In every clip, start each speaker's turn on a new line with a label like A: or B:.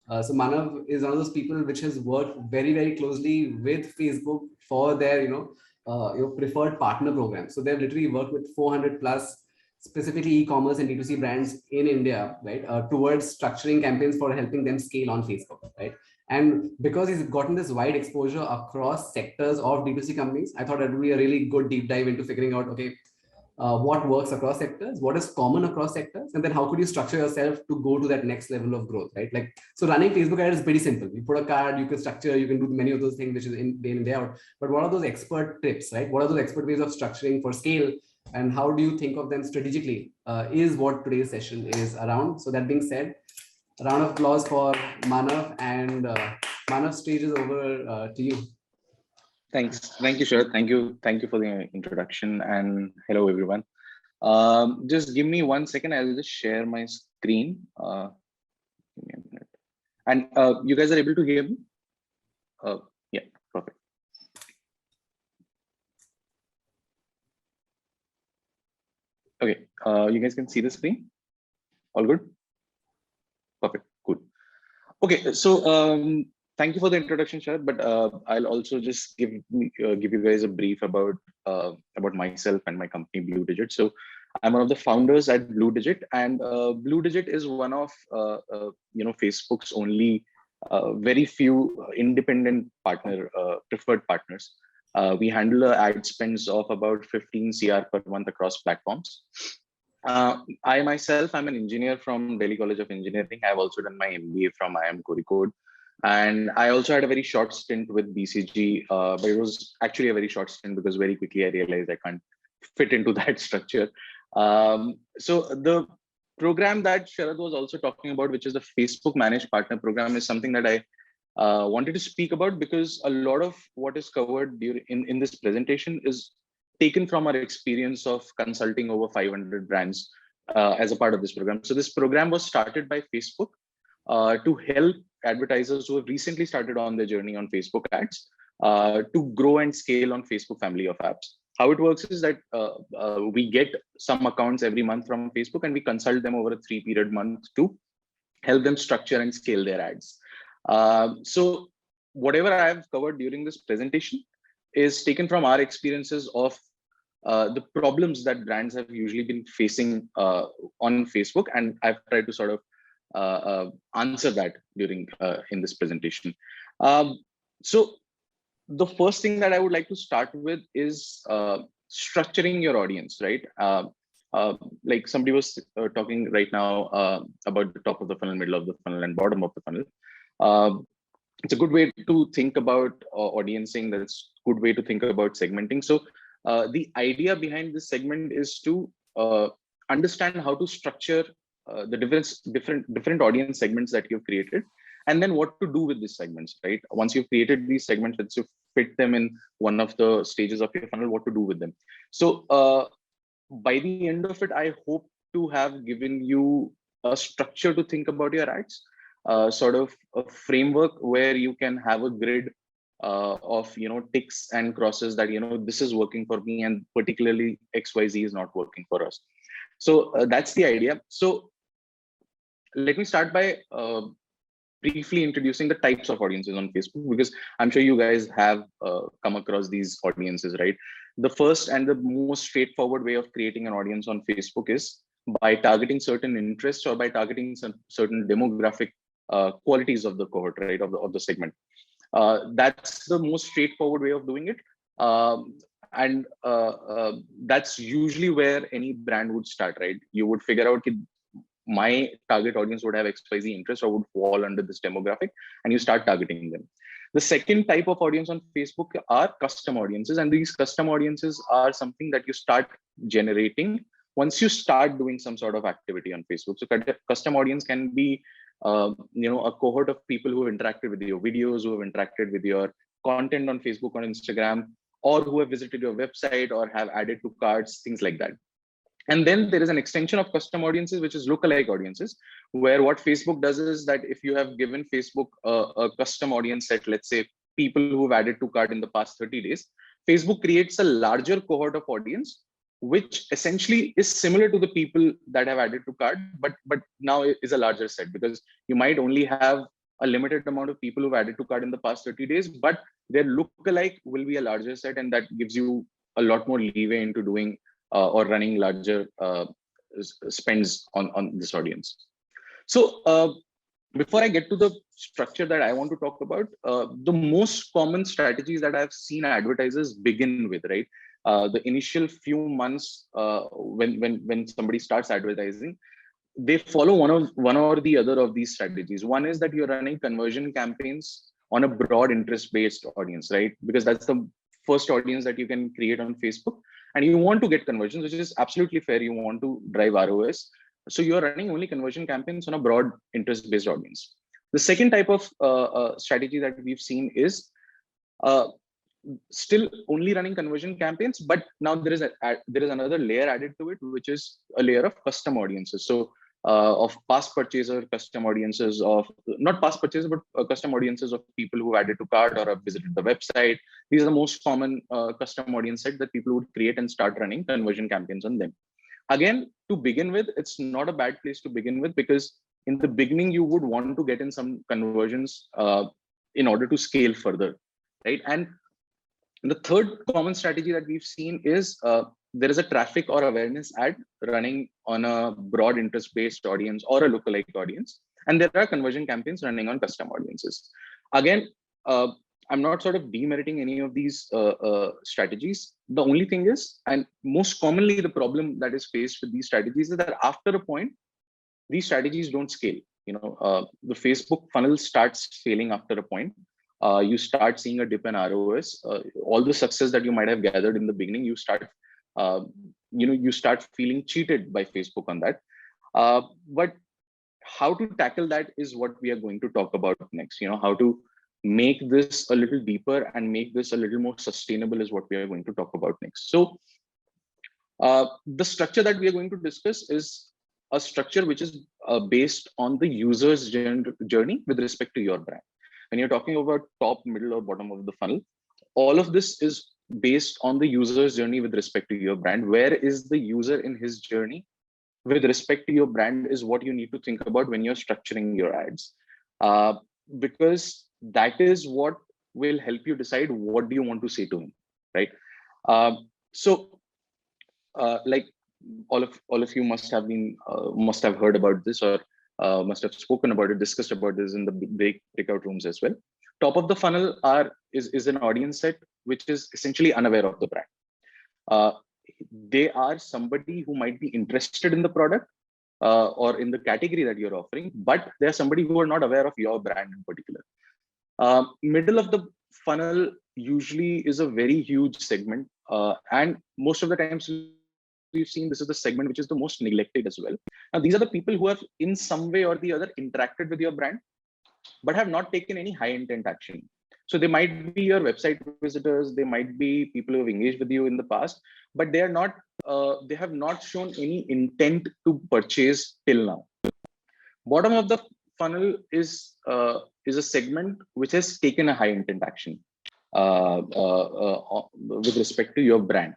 A: So Manav is one of those people which has worked very, very closely with Facebook for their, your preferred partner program. So they've literally worked with 400 plus specifically e-commerce and D2C brands in India, right, towards structuring campaigns for helping them scale on Facebook, right? And because he's gotten this wide exposure across sectors of D2C companies, I thought that would be a really good deep dive into figuring out, okay, what works across sectors, what is common across sectors, and then how could you structure yourself to go to that next level of growth, right? Like, so running Facebook ad is pretty simple. You put a card, you can structure, you can do many of those things, which is in day in, day out. But what are those expert tips, right? What are those expert ways of structuring for scale? And how do you think of them strategically is what today's session is around. So that being said, a round of applause for Manav, and Manav, stage is over to you.
B: Thanks. Thank you, Sharad. Thank you for the introduction, and hello, everyone. Just give me 1 second. I'll just share my screen. Give me a minute. And you guys are able to hear me? Yeah, perfect. Okay, you guys can see the screen? All good? Perfect, cool. Okay, so thank you for the introduction, Sharad, but I'll also just give you guys a brief about myself and my company, Blue Digit. So I'm one of the founders at Blue Digit, and Blue Digit is one of Facebook's only very few independent preferred partners. We handle ad spends of about 15 CR per month across platforms. I myself, I'm an engineer from Delhi College of Engineering. I've also done my MBA from IIM Kozhikode. And I also had a very short stint with BCG, but it was actually a very short stint because very quickly I realized I can't fit into that structure. So the program that Sharad was also talking about, which is the Facebook Managed Partner Program, is something that I wanted to speak about because a lot of what is covered in this presentation is taken from our experience of consulting over 500 brands as a part of this program. So this program was started by Facebook to help advertisers who have recently started on their journey on Facebook ads to grow and scale on Facebook family of apps. How it works is that we get some accounts every month from Facebook and we consult them over a 3-period month to help them structure and scale their ads. So whatever I have covered during this presentation is taken from our experiences of the problems that brands have usually been facing on Facebook, and I've tried to sort of answer that during in this presentation. So the first thing that I would like to start with is structuring your audience, right? Like somebody was talking right now about the top of the funnel, middle of the funnel, and bottom of the funnel. It's a good way to think about audiencing. That's a good way to think about segmenting. So the idea behind this segment is to understand how to structure the different audience segments that you've created, and then what to do with these segments, right? Once you've created these segments, once you fit them in one of the stages of your funnel, what to do with them. So by the end of it, I hope to have given you a structure to think about your ads, sort of a framework where you can have a grid of ticks and crosses that this is working for me, and particularly XYZ is not working for us. So that's the idea. So let me start by briefly introducing the types of audiences on Facebook, because I'm sure you guys have come across these audiences, right? The first and the most straightforward way of creating an audience on Facebook is by targeting certain interests or by targeting some certain demographic qualities of the cohort, right, of the segment. That's the most straightforward way of doing it. And that's usually where any brand would start, right? You would figure out my target audience would have XYZ interest or would fall under this demographic, and you start targeting them. The second type of audience on Facebook are custom audiences, and these custom audiences are something that you start generating once you start doing some sort of activity on Facebook. So custom audience can be a cohort of people who have interacted with your videos, who have interacted with your content on Facebook or Instagram, or who have visited your website or have added to carts, things like that. And then there is an extension of custom audiences, which is lookalike audiences, where what Facebook does is that if you have given Facebook a custom audience set, let's say people who have added to cart in the past 30 days, Facebook creates a larger cohort of audience, which essentially is similar to the people that have added to cart, but now is a larger set, because you might only have a limited amount of people who've added to cart in the past 30 days, but their lookalike will be a larger set, and that gives you a lot more leeway into doing or running larger spends on this audience. So before I get to the structure that I want to talk about, the most common strategies that I've seen advertisers begin with, right? The initial few months when somebody starts advertising, they follow one or the other of these strategies. One is that you're running conversion campaigns on a broad interest-based audience, right? Because that's the first audience that you can create on Facebook, and you want to get conversions, which is absolutely fair. You want to drive ROS. So you're running only conversion campaigns on a broad interest-based audience. The second type of strategy that we've seen is still only running conversion campaigns, but now there is another layer added to it, which is a layer of custom audiences. So of past purchaser custom audiences, of not past purchaser, but custom audiences of people who added to cart or have visited the website. These are the most common custom audience set that people would create and start running conversion campaigns on them. Again, to begin with, it's not a bad place to begin with, because in the beginning, you would want to get in some conversions in order to scale further, right? And the third common strategy that we've seen is there is a traffic or awareness ad running on a broad interest-based audience or a lookalike audience, and there are conversion campaigns running on custom audiences. Again, I'm not sort of demeriting any of these strategies. The only thing is, and most commonly the problem that is faced with these strategies is that after a point, these strategies don't scale. You know, the Facebook funnel starts failing after a point. You start seeing a dip in ROS. All the success that you might have gathered in the beginning, you start, you start feeling cheated by Facebook on that. But how to tackle that is what we are going to talk about next. You know, how to make this a little deeper and make this a little more sustainable is what we are going to talk about next. So the structure that we are going to discuss is a structure which is based on the user's journey with respect to your brand. When you're talking about top, middle, or bottom of the funnel, all of this is based on the user's journey with respect to your brand. Where is the user in his journey with respect to your brand is what you need to think about when you're structuring your ads. Because that is what will help you decide what do you want to say to him, right? Like all of you must have heard about this, or must have spoken about it, discussed about this in the breakout rooms as well. Top of the funnel is an audience set which is essentially unaware of the brand. They are somebody who might be interested in the product or in the category that you're offering, but they're somebody who are not aware of your brand in particular. Middle of the funnel usually is a very huge segment, and most of the times we've seen this is the segment which is the most neglected as well. Now, these are the people who have in some way or the other interacted with your brand, but have not taken any high intent action. So they might be your website visitors, they might be people who have engaged with you in the past, but they are not, they have not shown any intent to purchase till now. Bottom of the funnel is a segment which has taken a high intent action with respect to your brand.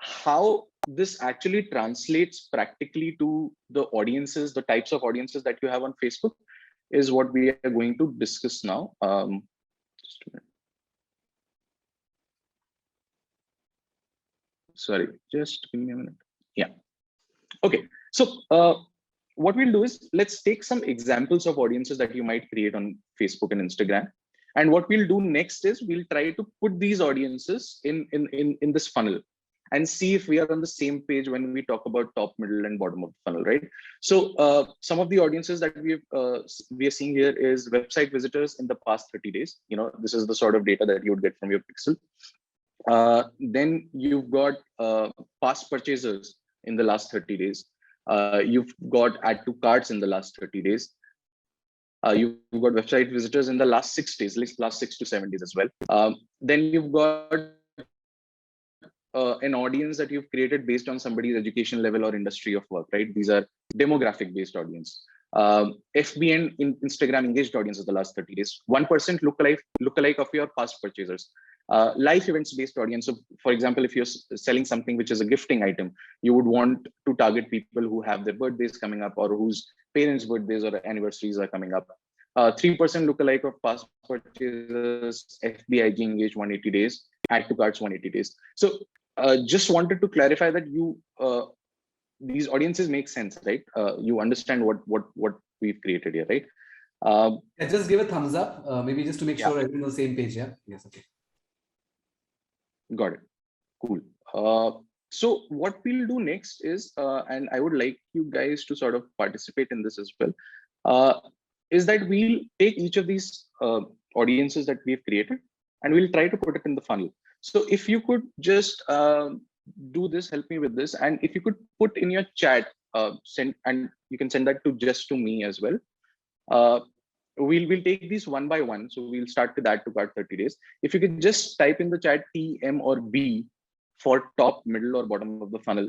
B: How this actually translates practically to the audiences, the types of audiences that you have on Facebook, is what we are going to discuss now. Just a minute. Sorry, just give me a minute. Yeah. Okay. So what we'll do is let's take some examples of audiences that you might create on Facebook and Instagram. And what we'll do next is we'll try to put these audiences in this funnel and see if we are on the same page when we talk about top, middle, and bottom of the funnel, right? So some of the audiences that we are seeing here is website visitors in the past 30 days. You know, this is the sort of data that you would get from your pixel. Then you've got past purchasers in the last 30 days. You've got add to carts in the last 30 days. You've got website visitors in the last 6 days, last 6 to 7 days as well. Then you've got an audience that you've created based on somebody's education level or industry of work, right? These are demographic based audience. FB and Instagram engaged audiences the last 30 days. 1% lookalike of your past purchasers. Life events based audience. So for example, if you're selling something which is a gifting item, you would want to target people who have their birthdays coming up or whose parents' birthdays or anniversaries are coming up. 3% lookalike of past purchases, FBIG engaged 180 days, add to carts 180 days. So just wanted to clarify that these audiences make sense, right? You understand what we've created here, right?
A: Yeah, just give a thumbs up, maybe just to make sure everyone's on the same page. Yeah. Yes. Okay.
B: Got it. Cool. So what we'll do next is, and I would like you guys to sort of participate in this as well, is that we'll take each of these audiences that we've created and we'll try to put it in the funnel. So if you could just do this, help me with this, and if you could put in your chat, send, and you can send that to me as well. We'll take these one by one. So we'll start with add to cart 30 days. If you could just type in the chat T, M, or B for top, middle, or bottom of the funnel,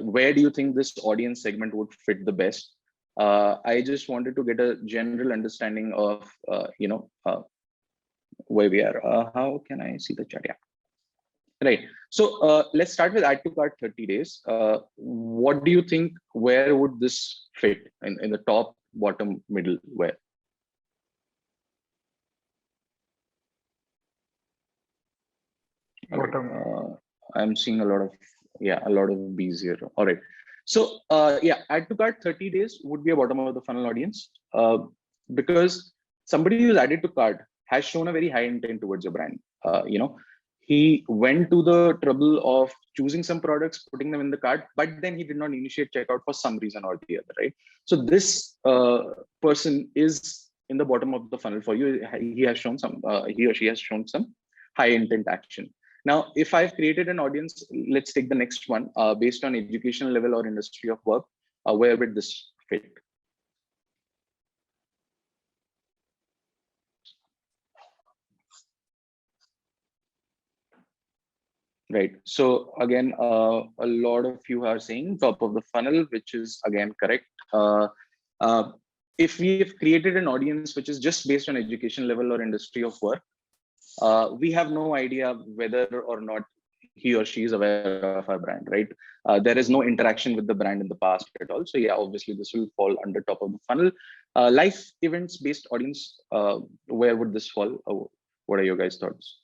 B: where do you think this audience segment would fit the best? I just wanted to get a general understanding of, where we are. How can I see the chat? Yeah. Right. So let's start with add to cart 30 days. What do you think? Where would this fit in the top, bottom, middle? Where? Bottom. I'm seeing a lot of B's here. All right. So add to cart 30 days would be a bottom of the funnel audience, because somebody who's added to cart has shown a very high intent towards your brand. He went to the trouble of choosing some products, putting them in the cart, but then he did not initiate checkout for some reason or the other, right? So this person is in the bottom of the funnel for you. He or she has shown some high intent action. Now, if I've created an audience, let's take the next one, based on educational level or industry of work, where would this fit? Right. So again, a lot of you are saying top of the funnel, which is again correct. If we have created an audience which is just based on education level or industry of work, we have no idea whether or not he or she is aware of our brand, right? There is no interaction with the brand in the past at all. So yeah, obviously this will fall under top of the funnel. Life events based audience, where would this fall? What are your guys' thoughts?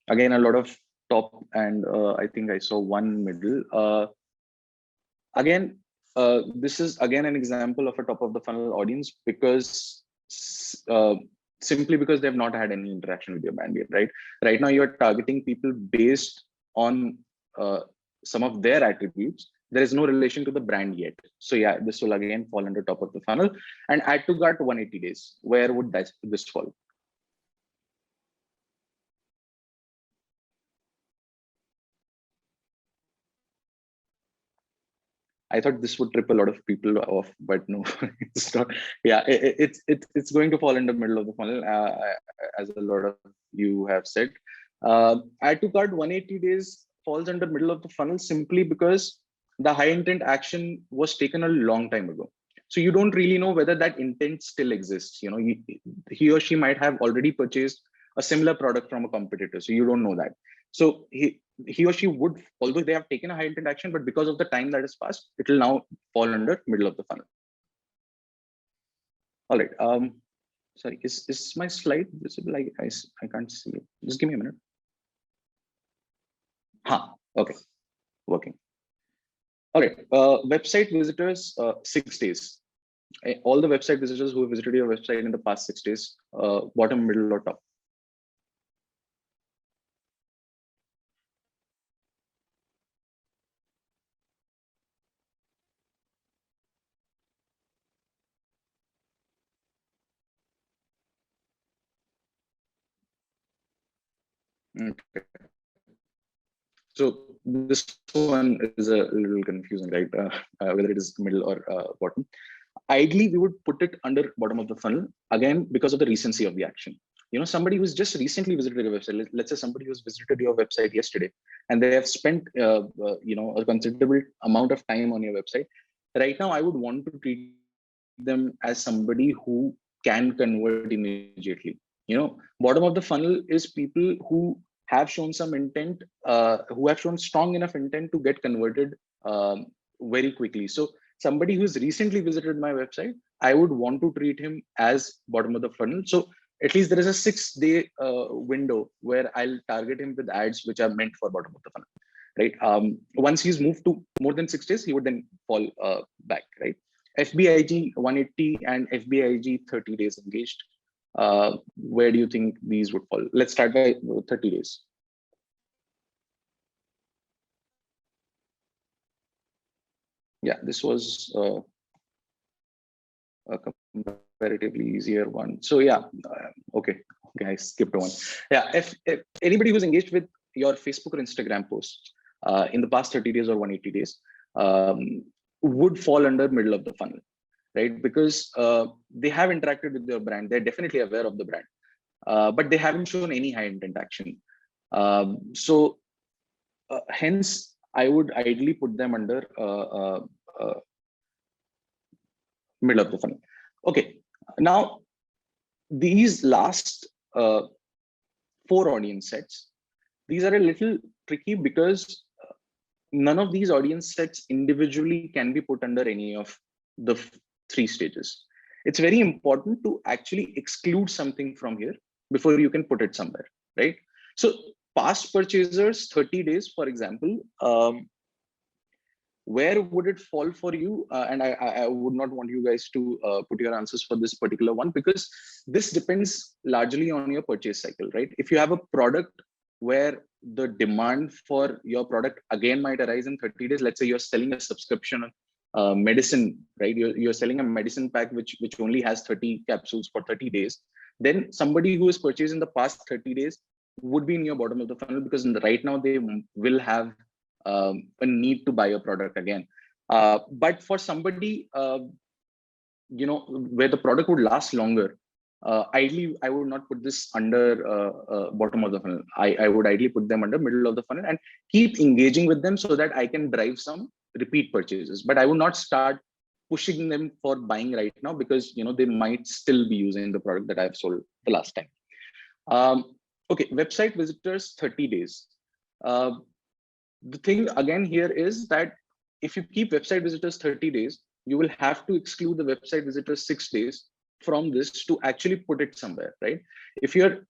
B: Again, a lot of top, and I think I saw one middle. Again, this is again an example of a top of the funnel audience, because simply because they've not had any interaction with your brand yet, right? Right now, you're targeting people based on some of their attributes. There is no relation to the brand yet. So yeah, this will again fall under top of the funnel. And add to cart 180 days. Where would this fall? I thought this would trip a lot of people off, but no, it's not. Yeah, it's going to fall in the middle of the funnel, as a lot of you have said. Add to cart 180 days falls under middle of the funnel simply because the high intent action was taken a long time ago. So you don't really know whether that intent still exists. You know, he or she might have already purchased a similar product from a competitor, so you don't know that. So he or she would, although they have taken a high intent action, but because of the time that has passed, it will now fall under middle of the funnel. All right. Sorry, is my slide visible? I can't see it. Just give me a minute. Okay, working. All right. Website visitors, 6 days. All the website visitors who have visited your website in the past 6 days, bottom, middle, or top? Okay. So this one is a little confusing, right? Whether it is middle or bottom. Ideally, we would put it under bottom of the funnel, again, because of the recency of the action. You know, somebody who's just recently visited your website, let's say somebody who's visited your website yesterday, and they have spent, a considerable amount of time on your website. Right now, I would want to treat them as somebody who can convert immediately. You know, bottom of the funnel is people who have shown some intent, who have shown strong enough intent to get converted very quickly. So somebody who's recently visited my website, I would want to treat him as bottom of the funnel. So at least there is a 6-day window where I'll target him with ads which are meant for bottom of the funnel, right? Once he's moved to more than 6 days, he would then fall back, right? FBIG 180 and FBIG 30 days engaged. Where do you think these would fall? Let's start by 30 days. Yeah, this was a comparatively easier one. So yeah, okay, I skipped one. Yeah, if anybody who's engaged with your Facebook or Instagram posts in the past 30 days or 180 days would fall under middle of the funnel, right? Because they have interacted with your brand. They're definitely aware of the brand, but they haven't shown any high intent action. So hence, I would ideally put them under middle of the funnel. Okay, now these last 4 audience sets, these are a little tricky because none of these audience sets individually can be put under any of the 3 stages. It's very important to actually exclude something from here before you can put it somewhere, right? So past purchasers, 30 days, for example, where would it fall for you? And I would not want you guys to put your answers for this particular one, because this depends largely on your purchase cycle, right? If you have a product where the demand for your product again might arise in 30 days, let's say you're selling a subscription medicine, right? You're selling a medicine pack which only has 30 capsules for 30 days. Then somebody who has purchased in the past 30 days would be in your bottom of the funnel, because right now they will have a need to buy your product again. But for somebody, where the product would last longer, ideally, I would not put this under bottom of the funnel. I would ideally put them under middle of the funnel and keep engaging with them so that I can drive some repeat purchases. But I would not start pushing them for buying right now, because they might still be using the product that I've sold the last time. Okay, website visitors 30 days. The thing again here is that if you keep website visitors 30 days, you will have to exclude the website visitors 6 days from this to actually put it somewhere, right? If you're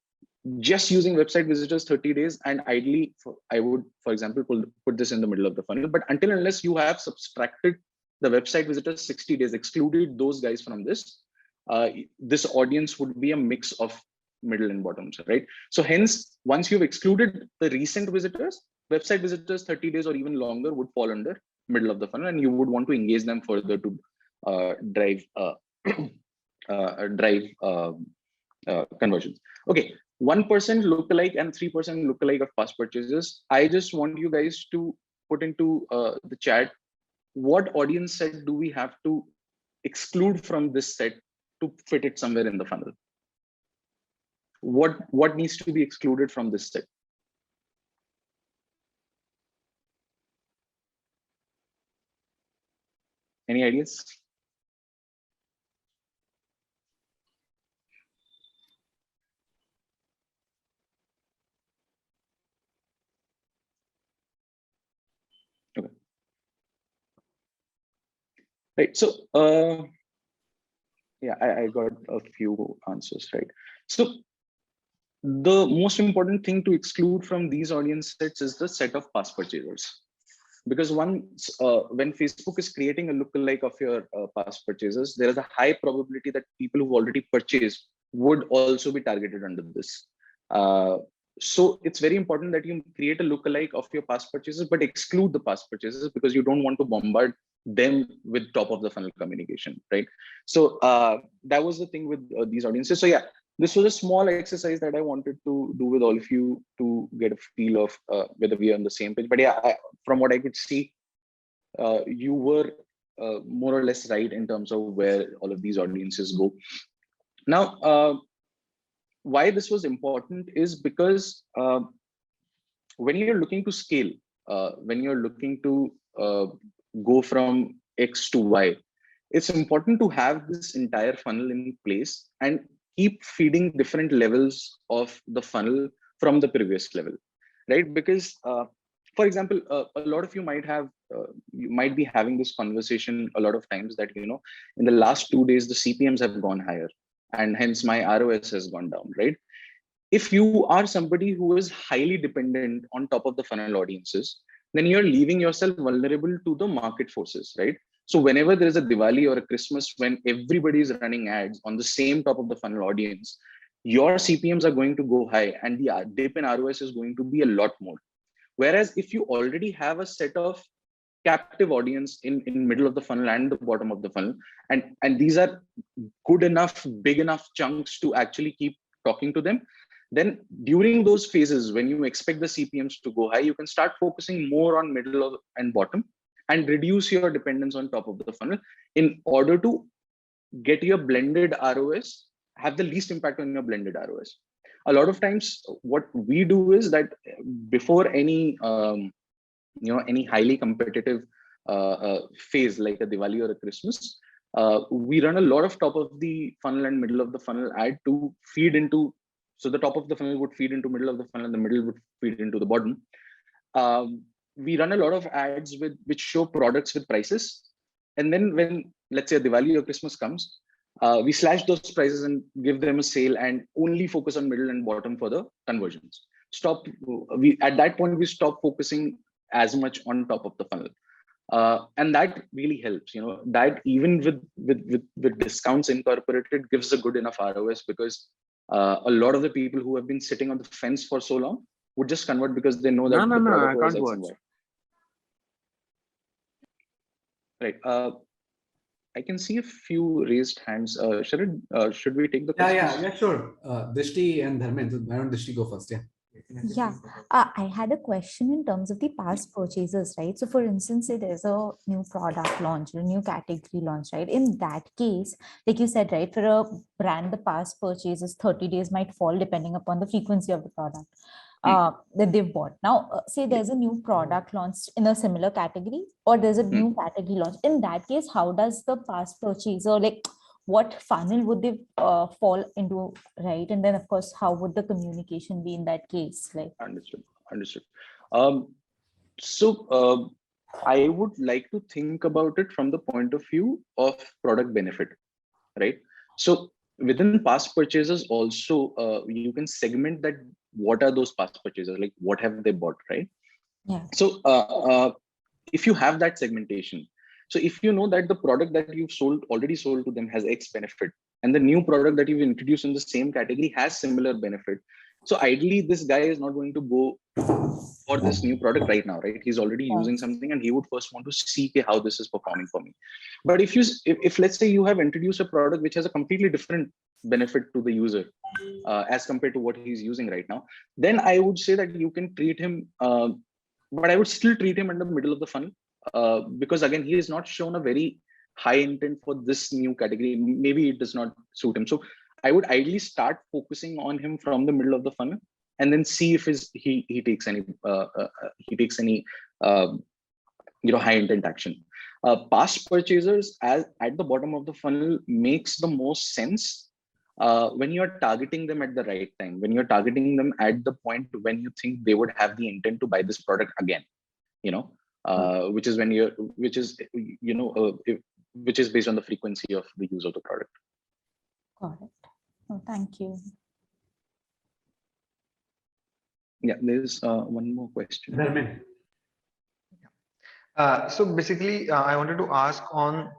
B: just using website visitors 30 days, and ideally, I would, for example, put this in the middle of the funnel. But until unless you have subtracted the website visitors 60 days, excluded those guys from this, this audience would be a mix of middle and bottoms, right? So hence, once you've excluded the recent visitors, website visitors 30 days or even longer would fall under middle of the funnel, and you would want to engage them further to drive conversions. Okay, 1% lookalike and 3% lookalike of past purchases. I just want you guys to put into the chat, what audience set do we have to exclude from this set to fit it somewhere in the funnel? What needs to be excluded from this set? Any ideas? Okay. Right. So yeah, I got a few answers, right? So the most important thing to exclude from these audience sets is the set of past purchasers. Because once when Facebook is creating a lookalike of your past purchases, there is a high probability that people who already purchased would also be targeted under this. So it's very important that you create a lookalike of your past purchases, but exclude the past purchases, because you don't want to bombard them with top of the funnel communication, right? So that was the thing with these audiences. So yeah, this was a small exercise that I wanted to do with all of you to get a feel of whether we are on the same page. But yeah, from what I could see, you were more or less right in terms of where all of these audiences go. Now, why this was important is because when you're looking to scale, when you're looking to go from X to Y, it's important to have this entire funnel in place and keep feeding different levels of the funnel from the previous level, right? Because for example, a lot of you might be having this conversation a lot of times that, you know, in the last 2 days, the CPMs have gone higher and hence my ROS has gone down, right? If you are somebody who is highly dependent on top of the funnel audiences, then you're leaving yourself vulnerable to the market forces, right? So whenever there is a Diwali or a Christmas, when everybody is running ads on the same top of the funnel audience, your CPMs are going to go high and the dip in ROS is going to be a lot more. Whereas if you already have a set of captive audience in middle of the funnel and the bottom of the funnel, and these are good enough, big enough chunks to actually keep talking to them, then during those phases when you expect the CPMs to go high, you can start focusing more on and bottom and reduce your dependence on top of the funnel in order to get your blended ROS, have the least impact on your blended ROS. A lot of times what we do is that before any any highly competitive phase like a Diwali or a Christmas, we run a lot of top of the funnel and middle of the funnel ad to feed into. So the top of the funnel would feed into middle of the funnel, and the middle would feed into the bottom. We run a lot of ads which show products with prices, and then when, let's say, Diwali or Christmas comes, we slash those prices and give them a sale and only focus on middle and bottom for the conversions. At that point we stop focusing as much on top of the funnel, and that really helps. You know, that even with discounts incorporated gives a good enough ROS, because a lot of the people who have been sitting on the fence for so long would just convert because they know that
C: No,
B: the
C: I
B: product was
C: can't
B: X and
C: watch.
B: Y. Right. I can see a few raised hands. Sharad, should we take the questions?
A: Yeah, sure. Drishti and Dharmendra. Why don't Drishti go first? Yeah.
D: Yeah, I had a question in terms of the past purchases, right? So for instance, say there's a new product launch, a new category launch, right? In that case, like you said, right, for a brand, the past purchases 30 days might fall depending upon the frequency of the product that they've bought. Now, say there's a new product launched in a similar category, or there's a new category launch. In that case, how does the past purchaser, like, what funnel would they fall into, right? And then of course, how would the communication be in that case? Like,
B: Understood. I would like to think about it from the point of view of product benefit, right? So within past purchases also, you can segment that. What are those past purchases? Like, what have they bought, right?
D: yeah.
B: So if you have that segmentation, so if you know that the product that you've already sold to them has X benefit, and the new product that you've introduced in the same category has similar benefit, so ideally this guy is not going to go for this new product right now, right? He's already using something and he would first want to see how this is performing for me. But if let's say you have introduced a product which has a completely different benefit to the user as compared to what he's using right now, then I would say that you can treat him, but I would still treat him in the middle of the funnel, because again, he has not shown a very high intent for this new category. Maybe it does not suit him. So I would ideally start focusing on him from the middle of the funnel, and then see if he takes any high intent action. Past purchasers at the bottom of the funnel makes the most sense when you're targeting them at the right time, when you're targeting them at the point when you think they would have the intent to buy this product again, which is based on the frequency of the use of the product.
D: Got it. Oh, thank you.
B: Yeah, there's one more question.
C: So basically, I wanted to ask on,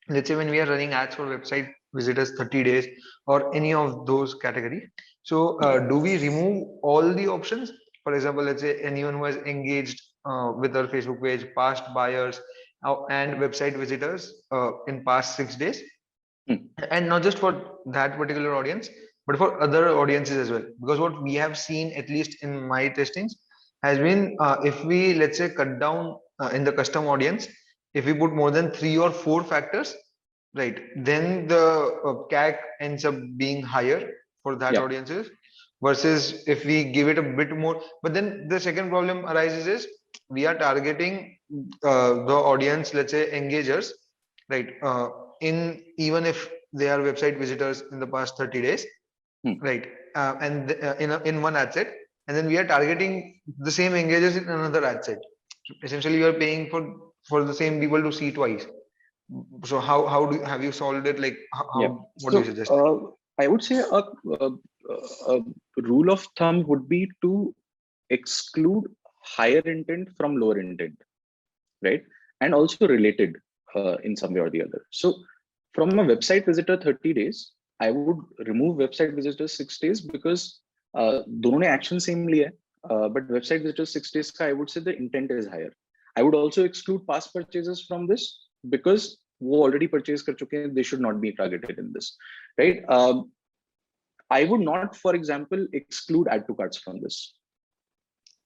C: let's say when we are running ads for website visitors 30 days or any of those category. So do we remove all the options? For example, let's say anyone who has engaged with our Facebook page, past buyers and website visitors in past 6 days. And not just for that particular audience, but for other audiences as well. Because what we have seen, at least in my testings, has been if we, let's say, cut down in the custom audience, if we put more than 3 or 4 factors, right, then the CAC ends up being higher for that audiences, versus if we give it a bit more. But then the second problem arises is we are targeting the audience, let's say engagers, right, in even if they are website visitors in the past 30 days, right, and in one ad set, and then we are targeting the same engagers in another ad set. Essentially, you are paying for the same people to see twice. So how do have you solved it? Like
B: Yeah.
C: what do you suggest?
B: I would say a rule of thumb would be to exclude higher intent from lower intent, right? And also related in some way or the other. So from a website visitor 30 days, I would remove website visitors 6 days because दोनों ने action same लिया है, but website visitors 6 days का I would say the intent is higher. I would also exclude past purchases from this because वो already purchase कर चुके हैं, they should not be targeted in this, right? I would not, for example, exclude add to carts from this,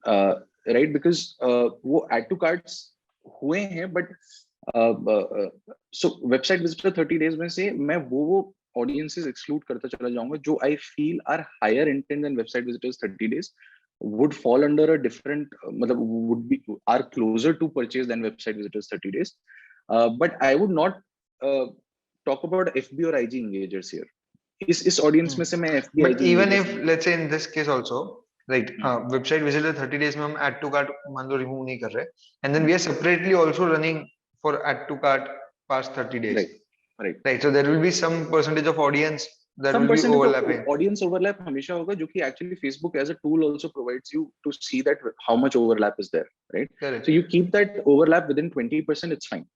B: right? Because वो add to carts हुए हैं, but so website visitor 30 days में से मैं वो audiences exclude करता चला जाऊंगा जो I feel are higher intent than website visitors 30 days, would fall under a different मतलब would be are closer to purchase than website visitors 30 days, but I would not talk about FB or IG engagers here. इस audience में से मैं FB
C: But
B: IG
C: even
B: engagers
C: if let's say in this case also, like website visitor 30 days में हम add to cart मान लो remove नहीं कर रहे, and then we are separately also running for add to cart past 30 days. Right. So there will be some percentage of audience that
B: some
C: will be
B: percentage
C: overlapping.
B: of audience overlap हमेशा होगा, जो कि actually Facebook as a tool also provides you to see that how much overlap is there, right?
C: Correct.
B: So you keep that overlap within 20%, it's fine.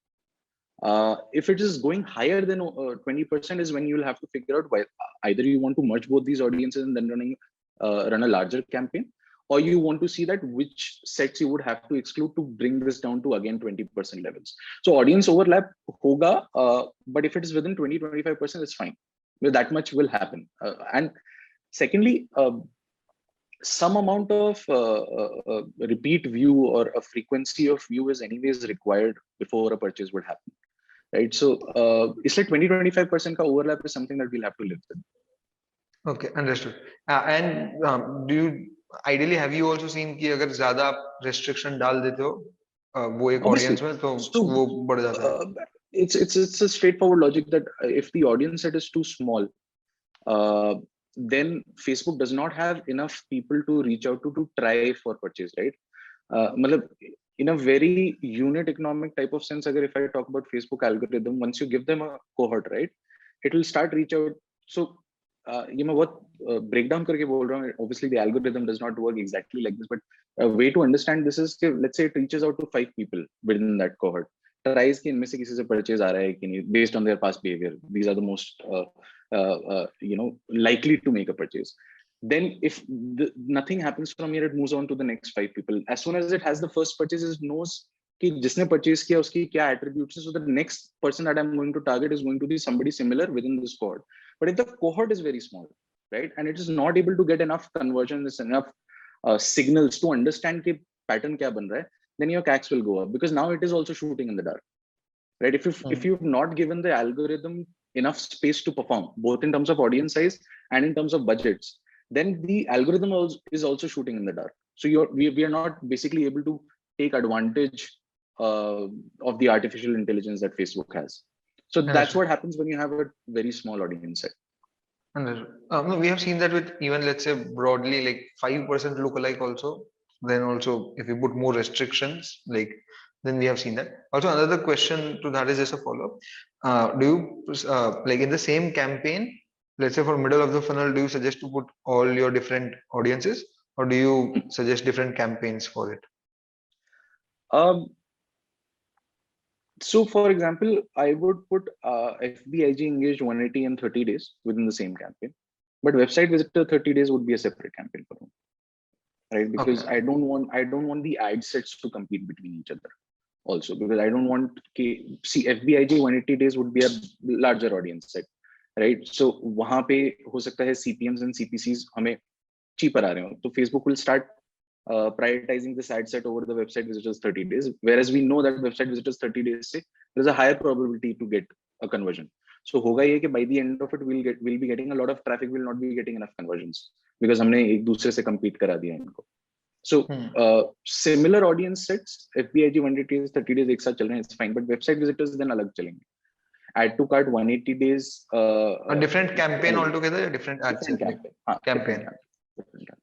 B: If it is going higher than 20% is when you'll have to figure out why either you want to merge both these audiences and then run a larger campaign, or you want to see that which sets you would have to exclude to bring this down to again 20% levels. So audience overlap hoga, but if it is within 20-25%, it's fine. That much will happen. And secondly, some amount of repeat view or a frequency of view is anyways required before a purchase would happen, right? So it's like 20-25% ka overlap is something that we'll have to live with.
C: Okay, understood. And do you ideally have you also seen कि अगर ज़्यादा आप restriction डाल देते हो वो एक audience में तो वो बढ़ जाता है.
B: It's a straightforward logic that if the audience set is too small, then Facebook does not have enough people to reach out to try for purchase, right? मतलब in a very unit economic type of sense, अगर if I talk about Facebook algorithm, once you give them a cohort, right, it will start reach out. So ये मैं बहुत breakdown करके बोल रहा हूँ. Obviously, the algorithm does not work exactly like this, but a way to understand this is कि let's say it reaches out to 5 people within that cohort. Tries कि इनमें से किसी से purchase आ रहा है कि नहीं, based on their past behavior. These are the most likely to make a purchase. Then if nothing happens from here, it moves on to the next 5 people. As soon as it has the first purchase, it knows कि जिसने purchase किया उसकी क्या attributes है. So the next person that I'm going to target is going to be somebody similar within this cohort. But if the cohort is very small, right, and it is not able to get enough conversions, enough signals to understand कि pattern क्या बन रहा है, then your CACs will go up because now it is also shooting in the dark, right? If you've not given the algorithm enough space to perform, both in terms of audience size and in terms of budgets, then the algorithm is also shooting in the dark. So we are not basically able to take advantage of the artificial intelligence that Facebook has. So that's what happens when you have a very small audience set.
C: No, we have seen that with even let's say broadly like 5% lookalike also. Then also if we put more restrictions, like then we have seen that. Also another question to that is just a follow-up. Do you like in the same campaign, let's say for middle of the funnel, do you suggest to put all your different audiences, or do you suggest different campaigns for it?
B: So for example, I would put FBIG engaged 180 and 30 days within the same campaign, but website visitor 30 days would be a separate campaign for me, right? Because okay. I don't want the ad sets to compete between each other also, because I don't want FBIG 180 days would be a larger audience set, right? So वहाँ पे हो सकता है CPMs and CPCs हमें cheaper आ रहे हो, तो Facebook will start prioritizing this ad set over the website visitors 30 days, whereas we know that website visitors 30 days से there's a higher probability to get a conversion. So होगा ये कि by the end of it we'll be getting a lot of traffic, will not be getting enough conversions because हमने एक दूसरे से compete करा दिया इनको. So similar audience sets, FBIG 180 days 30 days एक साथ चल रहे हैं, it's fine, but website visitors then अलग चलेंगे. Add to cart 180 days.
C: A different campaign altogether, different ad set.
B: Campaign.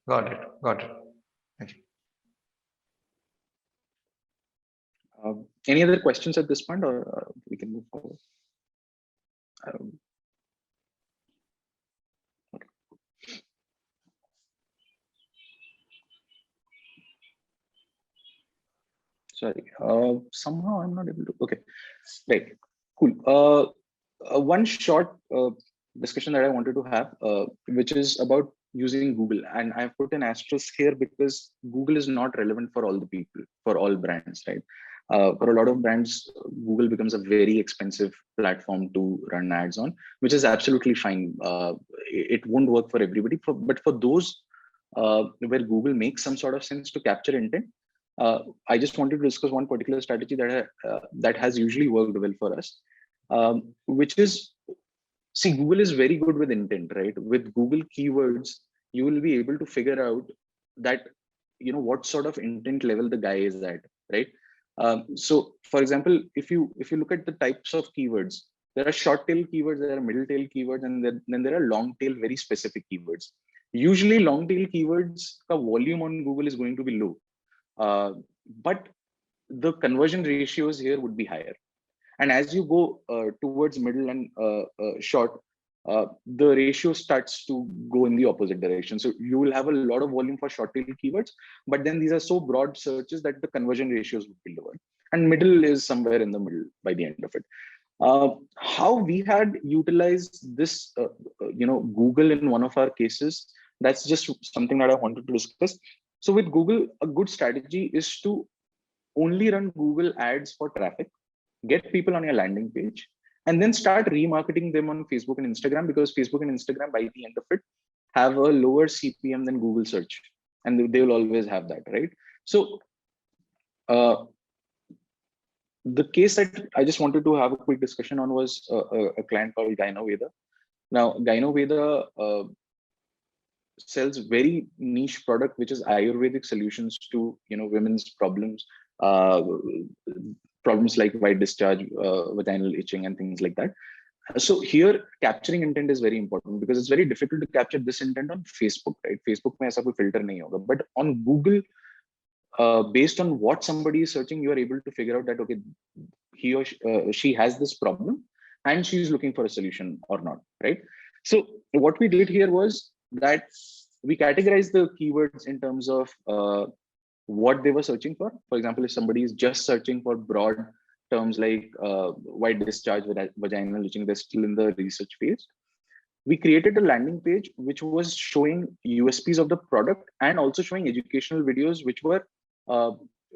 C: Got it.
B: Any other questions at this point, or we can move forward? Okay. Sorry, somehow I'm not able to. Okay, right, cool. One short discussion that I wanted to have, which is about using Google, and I've put an asterisk here because Google is not relevant for all the people, for all brands, right? For a lot of brands, Google becomes a very expensive platform to run ads on, which is absolutely fine. It won't work for everybody, but for those where Google makes some sort of sense to capture intent, I just wanted to discuss one particular strategy that has usually worked well for us, which is, see, Google is very good with intent, right? With Google keywords, you will be able to figure out that, you know, what sort of intent level the guy is at, right? So for example, if you look at the types of keywords, there are short tail keywords, there are middle tail keywords, and then there are long tail, very specific keywords. Usually long tail keywords ka volume on Google is going to be low, but the conversion ratios here would be higher. And as you go towards middle and short, the ratio starts to go in the opposite direction. So you will have a lot of volume for short tail keywords, but then these are so broad searches that the conversion ratios would be lower. And middle is somewhere in the middle by the end of it. How we had utilized this, Google in one of our cases, that's just something that I wanted to discuss. So with Google, a good strategy is to only run Google ads for traffic, get people on your landing page, and then start remarketing them on Facebook and Instagram, because Facebook and Instagram, by the end of it, have a lower CPM than Google search, and they will always have that, right? So the case that I just wanted to have a quick discussion on was a client called Gynoveda. Now, Gynoveda sells very niche product, which is Ayurvedic solutions to, you know, women's problems, problems like white discharge, vaginal itching, and things like that. So here, capturing intent is very important, because it's very difficult to capture this intent on Facebook, right? Facebook mein aisa koi filter nahi hoga, but on Google, based on what somebody is searching, you are able to figure out that, okay, he or she has this problem and she's looking for a solution or not, right? So what we did here was that we categorized the keywords in terms of what they were searching for. For example, if somebody is just searching for broad terms like white discharge, vaginal itching, they're still in the research phase. We created a landing page which was showing USPs of the product and also showing educational videos, which were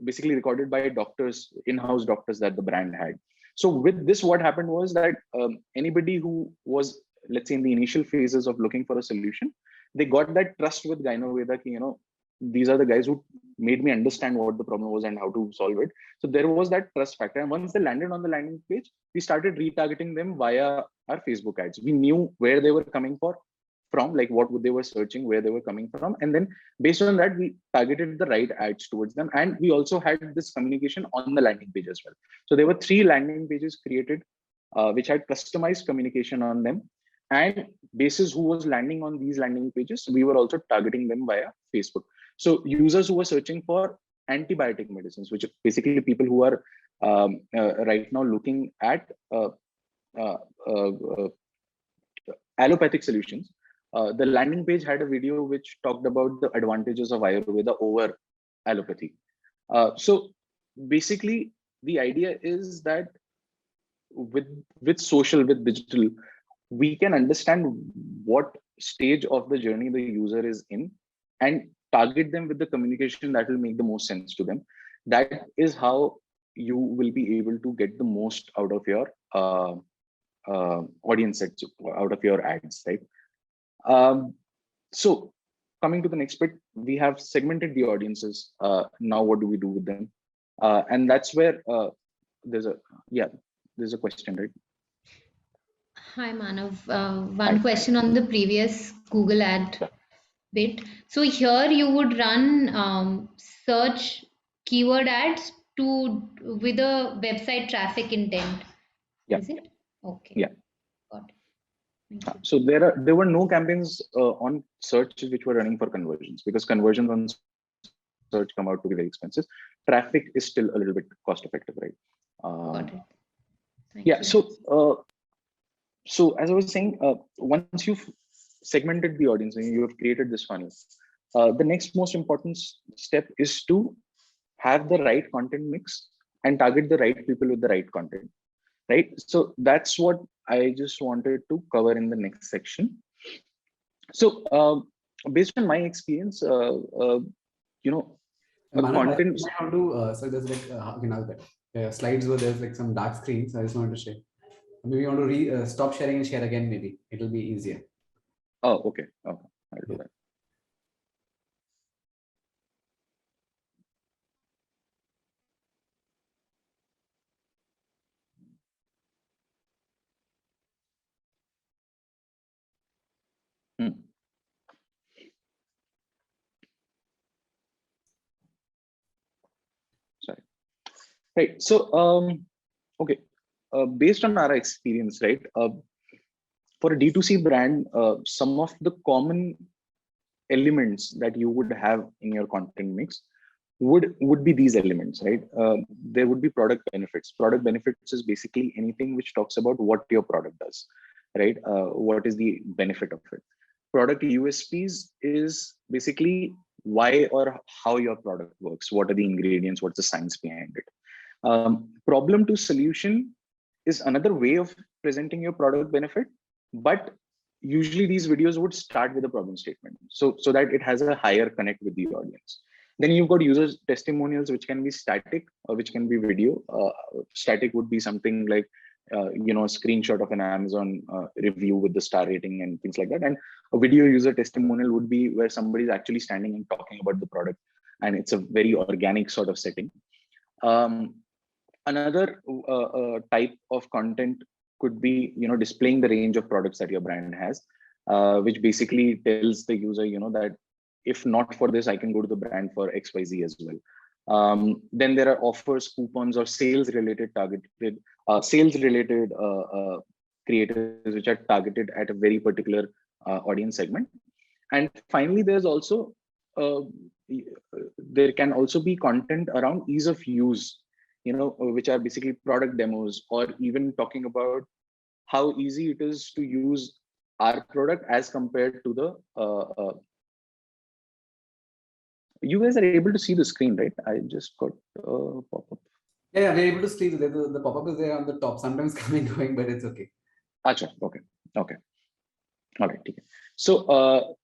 B: basically recorded by doctors, in-house doctors that the brand had. So with this, what happened was that anybody who was, let's say, in the initial phases of looking for a solution, they got that trust with Gynoveda, you know, these are the guys who made me understand what the problem was and how to solve it. So there was that trust factor. And once they landed on the landing page, we started retargeting them via our Facebook ads. We knew where they were coming from, like what they were searching, where they were coming from. And then based on that, we targeted the right ads towards them. And we also had this communication on the landing page as well. So there were 3 landing pages created, which had customized communication on them. And basis who was landing on these landing pages, we were also targeting them via Facebook. So users who were searching for antibiotic medicines, which are basically people who are right now looking at allopathic solutions, the landing page had a video which talked about the advantages of Ayurveda over allopathy. So basically, the idea is that with social, with digital, we can understand what stage of the journey the user is in and target them with the communication that will make the most sense to them. That is how you will be able to get the most out of your audience sets, out of your ads, right? So coming to the next bit, we have segmented the audiences. Now what do we do with them? And that's where there's a question, right?
E: Hi, Manav. One question on the previous Google ad bit. So here you would run search keyword ads with a website traffic intent.
B: Yeah.
E: Is it? Okay.
B: Yeah.
E: Got it. Thank you.
B: So there were no campaigns on search which were running for conversions, because conversions on search come out to be very expensive. traffic is still a little bit cost effective, right?
E: Got it. Thank
B: Yeah.
E: you.
B: So as I was saying, once you've segmented the audience and you have created this funnel, the next most important step is to have the right content mix and target the right people with the right content, right? So that's what I just wanted to cover in the next section. So based on my experience, you know, content.
A: I want to, so there's like, slides where there's like some dark screens. I just wanted to share. Maybe you want to stop sharing and share again, maybe it'll be easier.
B: Oh, okay. Okay, I'll do that. Sorry. Right. So, okay. Based on our experience, right? For a D2C brand, some of the common elements that you would have in your content mix would be these elements, right? There would be product benefits. Product benefits is basically anything which talks about what your product does, right? What is the benefit of it? Product USPs is basically why or how your product works. What are the ingredients? What's the science behind it? Problem to solution is another way of presenting your product benefit, but usually these videos would start with a problem statement, so that it has a higher connect with the audience. Then you've got user testimonials, which can be static or which can be video. Static would be something like a screenshot of an Amazon review with the star rating and things like that. And a video user testimonial would be where somebody is actually standing and talking about the product, and it's a very organic sort of setting. Another type of content could be displaying the range of products that your brand has, which basically tells the user that if not for this, I can go to the brand for XYZ as well. Then there are offers, coupons, or sales related targeted creatives which are targeted at a very particular audience segment. And finally, there's also there can also be content around ease of use, which are basically product demos, or even talking about how easy it is to use our product as compared to the you guys are able to see the screen, right? I just got a pop-up.
A: Yeah, we're able to see the pop-up is there on the top, sometimes coming going, but it's okay.
B: Achha, okay. All right. So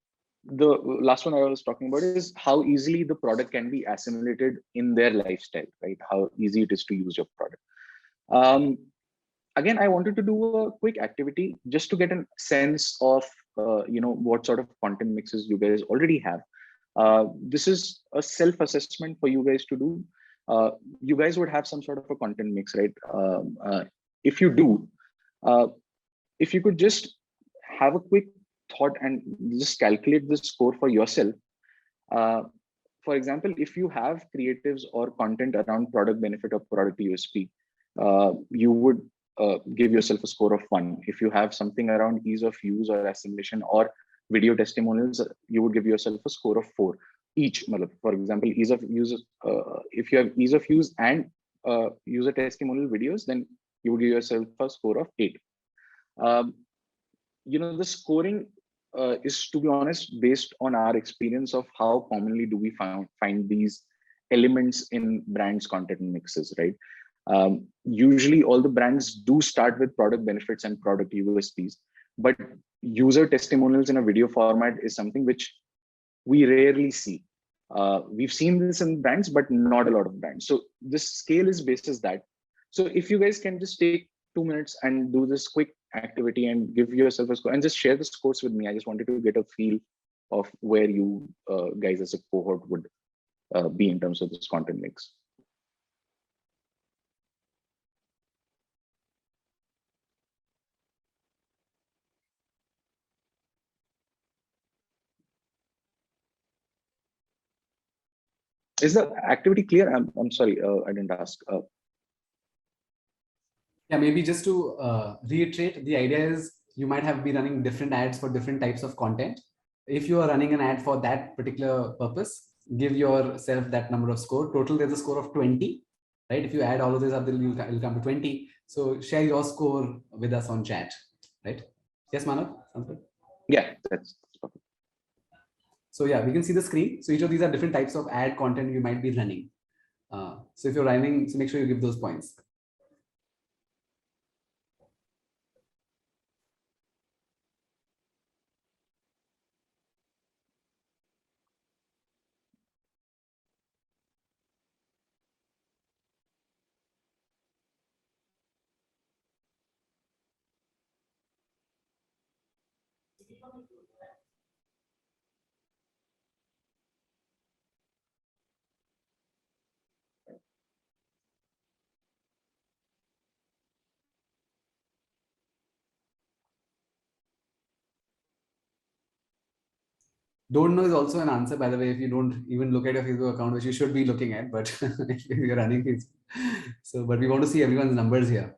B: the last one I was talking about is how easily the product can be assimilated in their lifestyle, right? How easy it is to use your product. Again, I wanted to do a quick activity just to get a sense of what sort of content mixes you guys already have. This is a self-assessment for you guys to do. You guys would have some sort of a content mix, right? If you do, if you could just have a quick thought and just calculate the score for yourself. For example, if you have creatives or content around product benefit or product USP, you would give yourself a score of 1. If you have something around ease of use or assimilation or video testimonials, you would give yourself a score of 4 each. For example, ease of use, if you have ease of use and user testimonial videos, then you would give yourself a score of 8. The scoring is, to be honest, based on our experience of how commonly do we find these elements in brands' content mixes, right? Usually all the brands do start with product benefits and product USPs, but user testimonials in a video format is something which we rarely see. We've seen this in brands, but not a lot of brands. So this scale is based as that. So if you guys can just take 2 minutes and do this quick activity and give yourself a score and just share the scores with me. I just wanted to get a feel of where you guys as a cohort would be in terms of this content mix. Is the activity clear? I'm sorry, I didn't ask.
A: Yeah, maybe just to reiterate, the idea is you might have been running different ads for different types of content. If you are running an ad for that particular purpose, give yourself that number of score. Total, there's a score of 20, right? If you add all of this up, then you'll come to 20. So share your score with us on chat, right? Yes, Manav? Sounds good.
B: Yeah, that's perfect.
A: So yeah, we can see the screen. So each of these are different types of ad content you might be running. So if you're running, so make sure you give those points. Don't know is also an answer, by the way, if you don't even look at your Facebook account, which you should be looking at, but if you're running Facebook. So, but we want to see everyone's numbers here.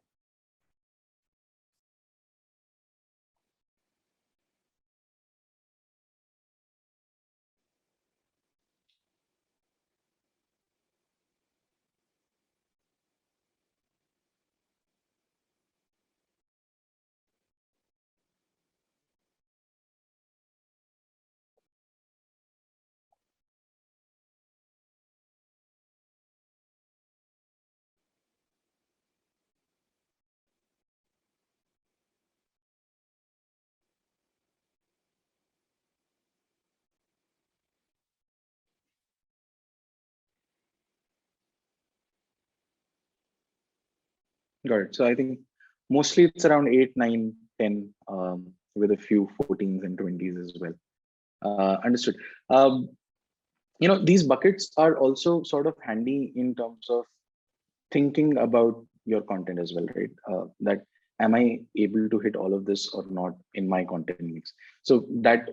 B: Got it. So I think mostly it's around 8, 9, 10, with a few 14s and 20s as well. Understood. These buckets are also sort of handy in terms of thinking about your content as well, right? That am I able to hit all of this or not in my content mix? So that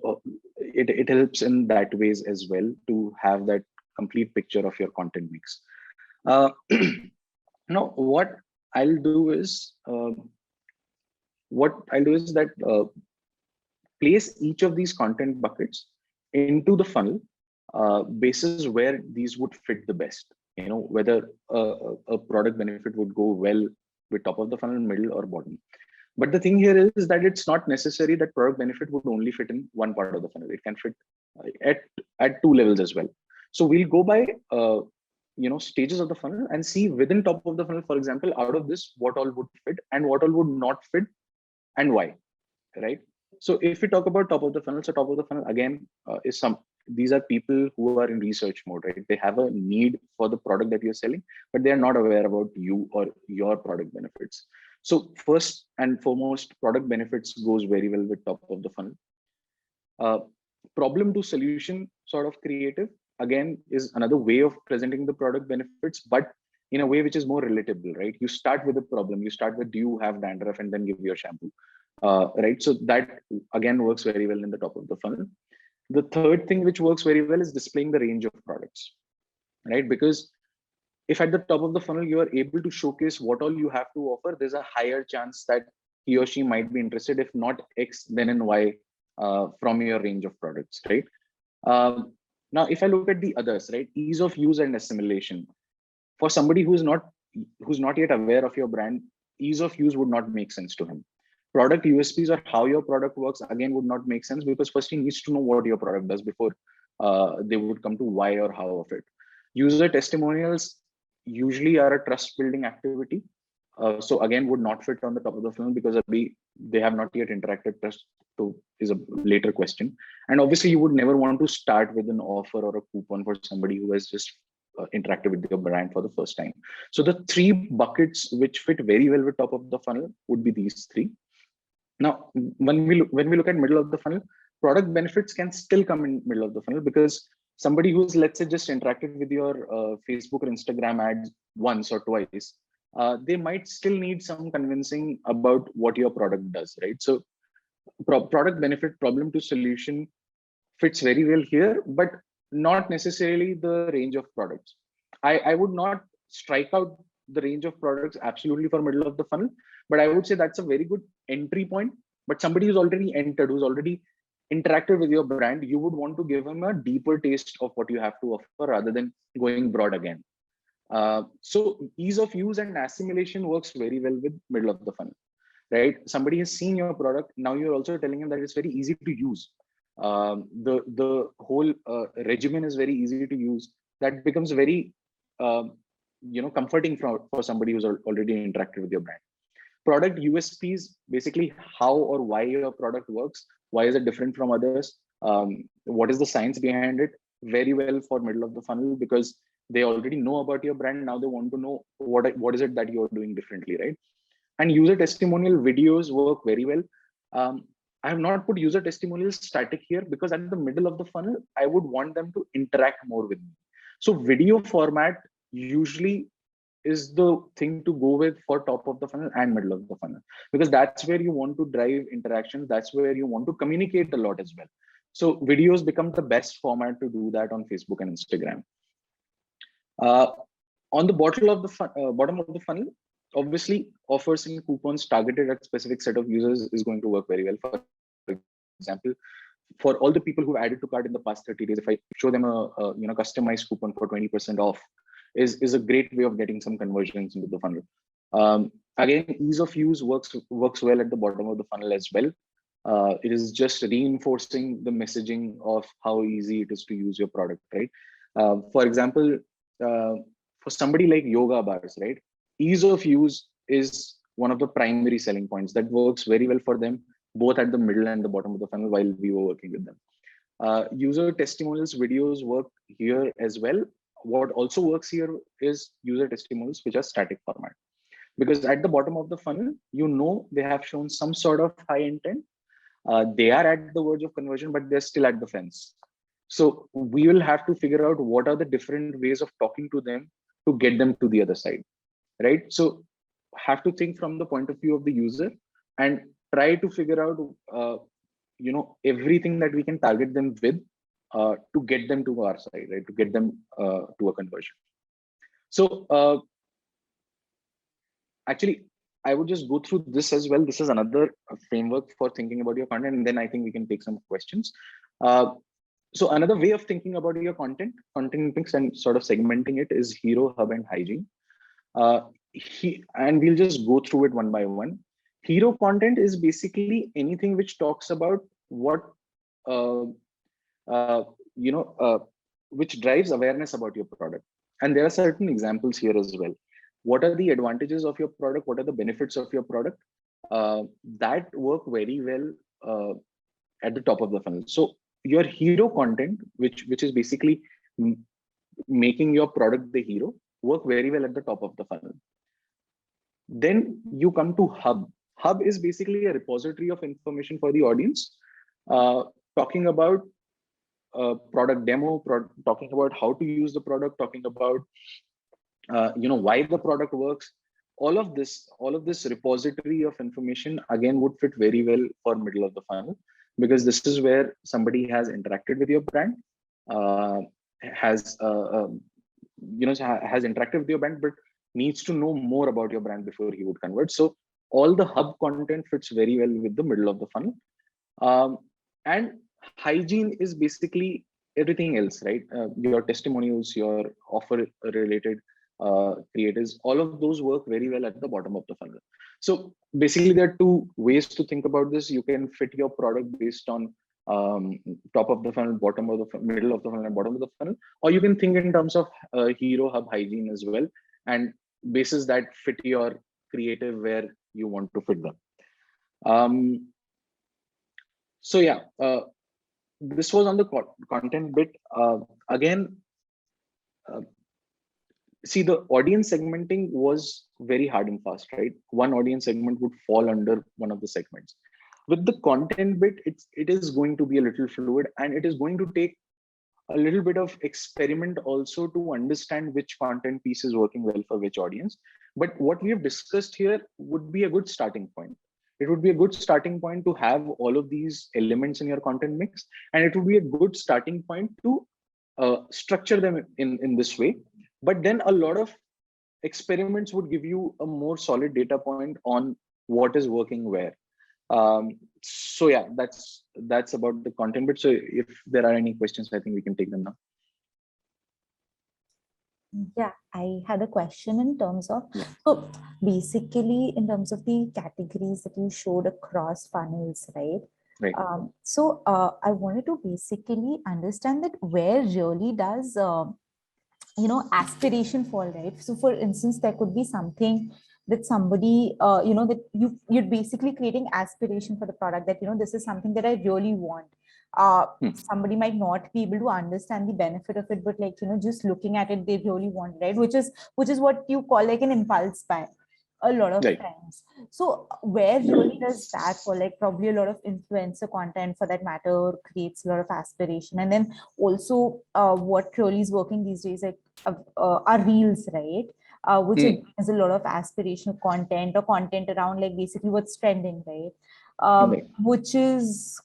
B: it helps in that ways as well to have that complete picture of your content mix. Now, what I'll do is that place each of these content buckets into the funnel basis where these would fit the best. Whether a product benefit would go well with top of the funnel, middle, or bottom. But the thing here is that it's not necessary that product benefit would only fit in one part of the funnel. It can fit at 2 levels as well. So we'll go by stages of the funnel and see within top of the funnel, for example, out of this, what all would fit and what all would not fit and why, right? So if we talk about top of the funnel, so top of the funnel again these are people who are in research mode, right? They have a need for the product that you're selling, but they are not aware about you or your product benefits. So first and foremost, product benefits goes very well with top of the funnel. Problem to solution sort of creative, again, is another way of presenting the product benefits, but in a way which is more relatable, right? You start with a problem. You start with, do you have dandruff, and then give your shampoo, right? So that again works very well in the top of the funnel. The third thing which works very well is displaying the range of products, right? Because if at the top of the funnel you are able to showcase what all you have to offer, there's a higher chance that he or she might be interested. If not X, then in Y from your range of products, right? Now, if I look at the others, right, ease of use and assimilation. For somebody who's not yet aware of your brand, ease of use would not make sense to him. Product USPs or how your product works again would not make sense, because first he needs to know what your product does before they would come to why or how of it. User testimonials usually are a trust building activity. So again, would not fit on the top of the funnel because they have not yet interacted. Trust is a later question. And obviously you would never want to start with an offer or a coupon for somebody who has just interacted with your brand for the first time. So the 3 buckets which fit very well with top of the funnel would be these 3. Now, when we look at middle of the funnel, product benefits can still come in middle of the funnel, because somebody who's, let's say, just interacted with your Facebook or Instagram ads once or twice, they might still need some convincing about what your product does, right? So product benefit, problem to solution fits very well here, but not necessarily the range of products. I would not strike out the range of products absolutely for middle of the funnel, but I would say that's a very good entry point. But somebody who's already entered, who's already interacted with your brand, you would want to give them a deeper taste of what you have to offer rather than going broad again. So ease of use and assimilation works very well with middle of the funnel, right? Somebody has seen your product. Now you're also telling him that it's very easy to use. The whole regimen is very easy to use. That becomes very comforting for somebody who's already interacted with your brand. Product USPs, basically how or why your product works. Why is it different from others? What is the science behind it? Very well for middle of the funnel, because they already know about your brand. Now they want to know what is it that you're doing differently, right? And user testimonial videos work very well. I have not put user testimonials static here because at the middle of the funnel, I would want them to interact more with me. So video format usually is the thing to go with for top of the funnel and middle of the funnel, because that's where you want to drive interactions. That's where you want to communicate a lot as well. So videos become the best format to do that on Facebook and Instagram. On the bottom of the funnel, obviously offers and coupons targeted at specific set of users is going to work very well. For example, for all the people who added to cart in the past 30 days, if I show them a customized coupon for 20% off, is a great way of getting some conversions into the funnel. Again, ease of use works well at the bottom of the funnel as well. It is just reinforcing the messaging of how easy it is to use your product, right? For example, for somebody like yoga bars, right? Ease of use is one of the primary selling points that works very well for them, both at the middle and the bottom of the funnel while we were working with them. User testimonials videos work here as well. What also works here is user testimonials, which are static format, because at the bottom of the funnel, they have shown some sort of high intent. They are at the verge of conversion, but they're still at the fence. So we will have to figure out what are the different ways of talking to them to get them to the other side, right? So have to think from the point of view of the user and try to figure out, everything that we can target them with to get them to our side, right? To get them to a conversion. So actually, I would just go through this as well. This is another framework for thinking about your content, and then I think we can take some questions. So another way of thinking about your content mix and sort of segmenting it is hero, hub, and hygiene. And we'll just go through it one by one. Hero content is basically anything which talks about what which drives awareness about your product. And there are certain examples here as well. What are the advantages of your product? What are the benefits of your product? That work very well at the top of the funnel. So your hero content, which is basically making your product the hero, work very well at the top of the funnel. Then you come to hub. Hub is basically a repository of information for the audience, talking about product demo, talking about how to use the product, talking about why the product works. All of this repository of information again would fit very well for middle of the funnel, because this is where somebody has interacted with your brand, has interacted with your brand, but needs to know more about your brand before he would convert. So all the hub content fits very well with the middle of the funnel. And hygiene is basically everything else, right? Your testimonials, your offer related creatives, all of those work very well at the bottom of the funnel. So basically there are two ways to think about this. You can fit your product based on top of the funnel, bottom of the middle of the funnel, and bottom of the funnel, or you can think in terms of hero, hub, hygiene as well, and basis that fit your creative where you want to fit them. So yeah, this was on the content bit. Again, see, the audience segmenting was very hard and fast, right? One audience segment would fall under one of the segments. With the content bit, it is going to be a little fluid, and it is going to take a little bit of experiment also to understand which content piece is working well for which audience. But what we have discussed here would be a good starting point. It would be a good starting point to have all of these elements in your content mix, and it would be a good starting point to structure them in this way. But then a lot of experiments would give you a more solid data point on what is working where. So yeah, that's about the content bit. So if there are any questions, I think we can take them now.
D: Yeah, I had a question in terms of,
B: Yeah.
D: so basically in terms of the categories that you showed across funnels, right?
B: Right.
D: So I wanted to basically understand that where really does, aspiration fall, right? So for instance, there could be something that somebody, that you're basically creating aspiration for the product, that, this is something that I really want. Somebody might not be able to understand the benefit of it, but like, just looking at it, they really want, right? Which is what you call like an impulse buy a lot of
B: Right.
D: times. So where really does that fall? Like probably a lot of influencer content for that matter creates a lot of aspiration. And then also what really is working these days, like are reels, right? Which again is a lot of aspirational content or content around like basically what's trending, right?
B: Right.
D: Which is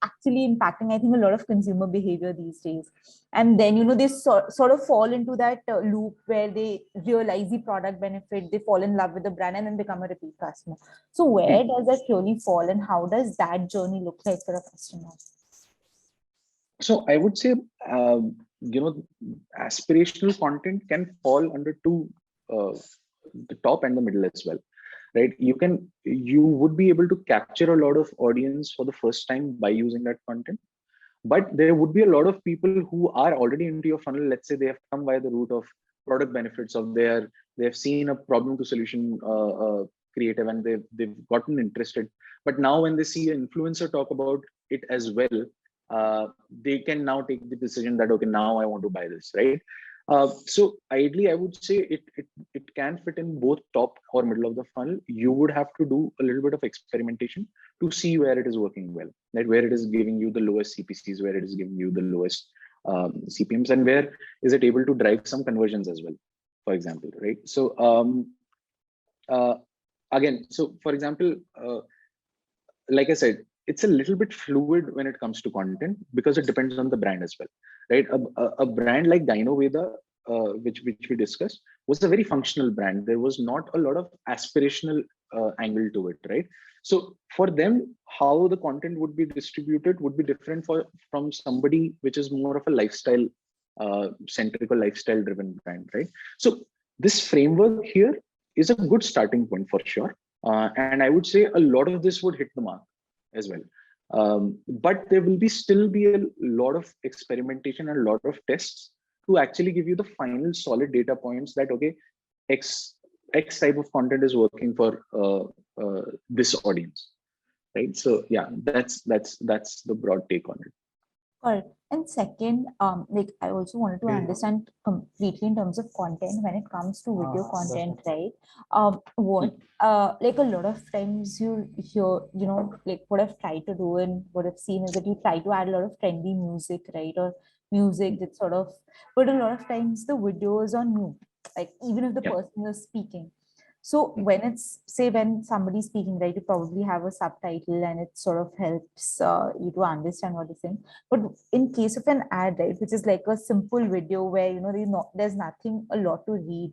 D: actually impacting, I think, a lot of consumer behavior these days. And then, they sort of fall into that loop where they realize the product benefit, they fall in love with the brand and then become a repeat customer. So where does that really fall, and how does that journey look like for a customer?
B: So I would say, aspirational content can fall under two, the top and the middle as well, right? You would be able to capture a lot of audience for the first time by using that content, but there would be a lot of people who are already into your funnel. Let's say they have come by the route of product benefits, of they have seen a problem to solution creative, and they've gotten interested. But now when they see an influencer talk about it as well, they can now take the decision that, okay, now I want to buy this, right? So ideally, I would say it can fit in both top or middle of the funnel. You would have to do a little bit of experimentation to see where it is working well, right? Where it is giving you the lowest CPCs, where it is giving you the lowest CPMs, and where is it able to drive some conversions as well, for example, right? So again, so for example, like I said, it's a little bit fluid when it comes to content because it depends on the brand as well, right? A brand like Dynoveda, which we discussed, was a very functional brand. There was not a lot of aspirational angle to it, right? So for them, how the content would be distributed would be different from somebody which is more of a lifestyle centric or lifestyle driven brand, right? So this framework here is a good starting point for sure. And I would say a lot of this would hit the mark as well. But there will still be a lot of experimentation and a lot of tests to actually give you the final solid data points that, okay, X type of content is working for this audience, right? So yeah, that's the broad take on it.
D: Correct. And second, like I also wanted to understand completely in terms of content when it comes to video content, right? What like a lot of times you hear, like what I've tried to do and what I've seen is that you try to add a lot of trendy music, right? Or music that sort of, but a lot of times the video is on mute, like even if the person is speaking. So when it's, say, when somebody's speaking, right, you probably have a subtitle and it sort of helps you to understand what they're saying. But in case of an ad, right, which is like a simple video where, there's nothing a lot to read.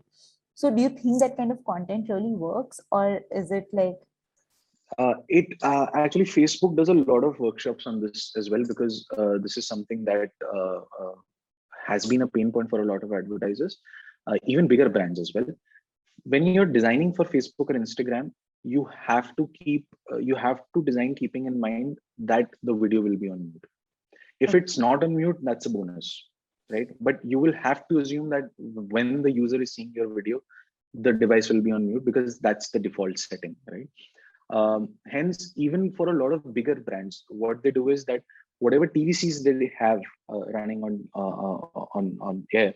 D: So do you think that kind of content really works, or is it like?
B: Actually, Facebook does a lot of workshops on this as well, because this is something that has been a pain point for a lot of advertisers, even bigger brands as well. When you're designing for Facebook or Instagram, you have to design keeping in mind that the video will be on mute. If it's not on mute, that's a bonus, right? But you will have to assume that when the user is seeing your video, the device will be on mute because that's the default setting, right? Hence, even for a lot of bigger brands, what they do is that whatever TVCs they have running on air,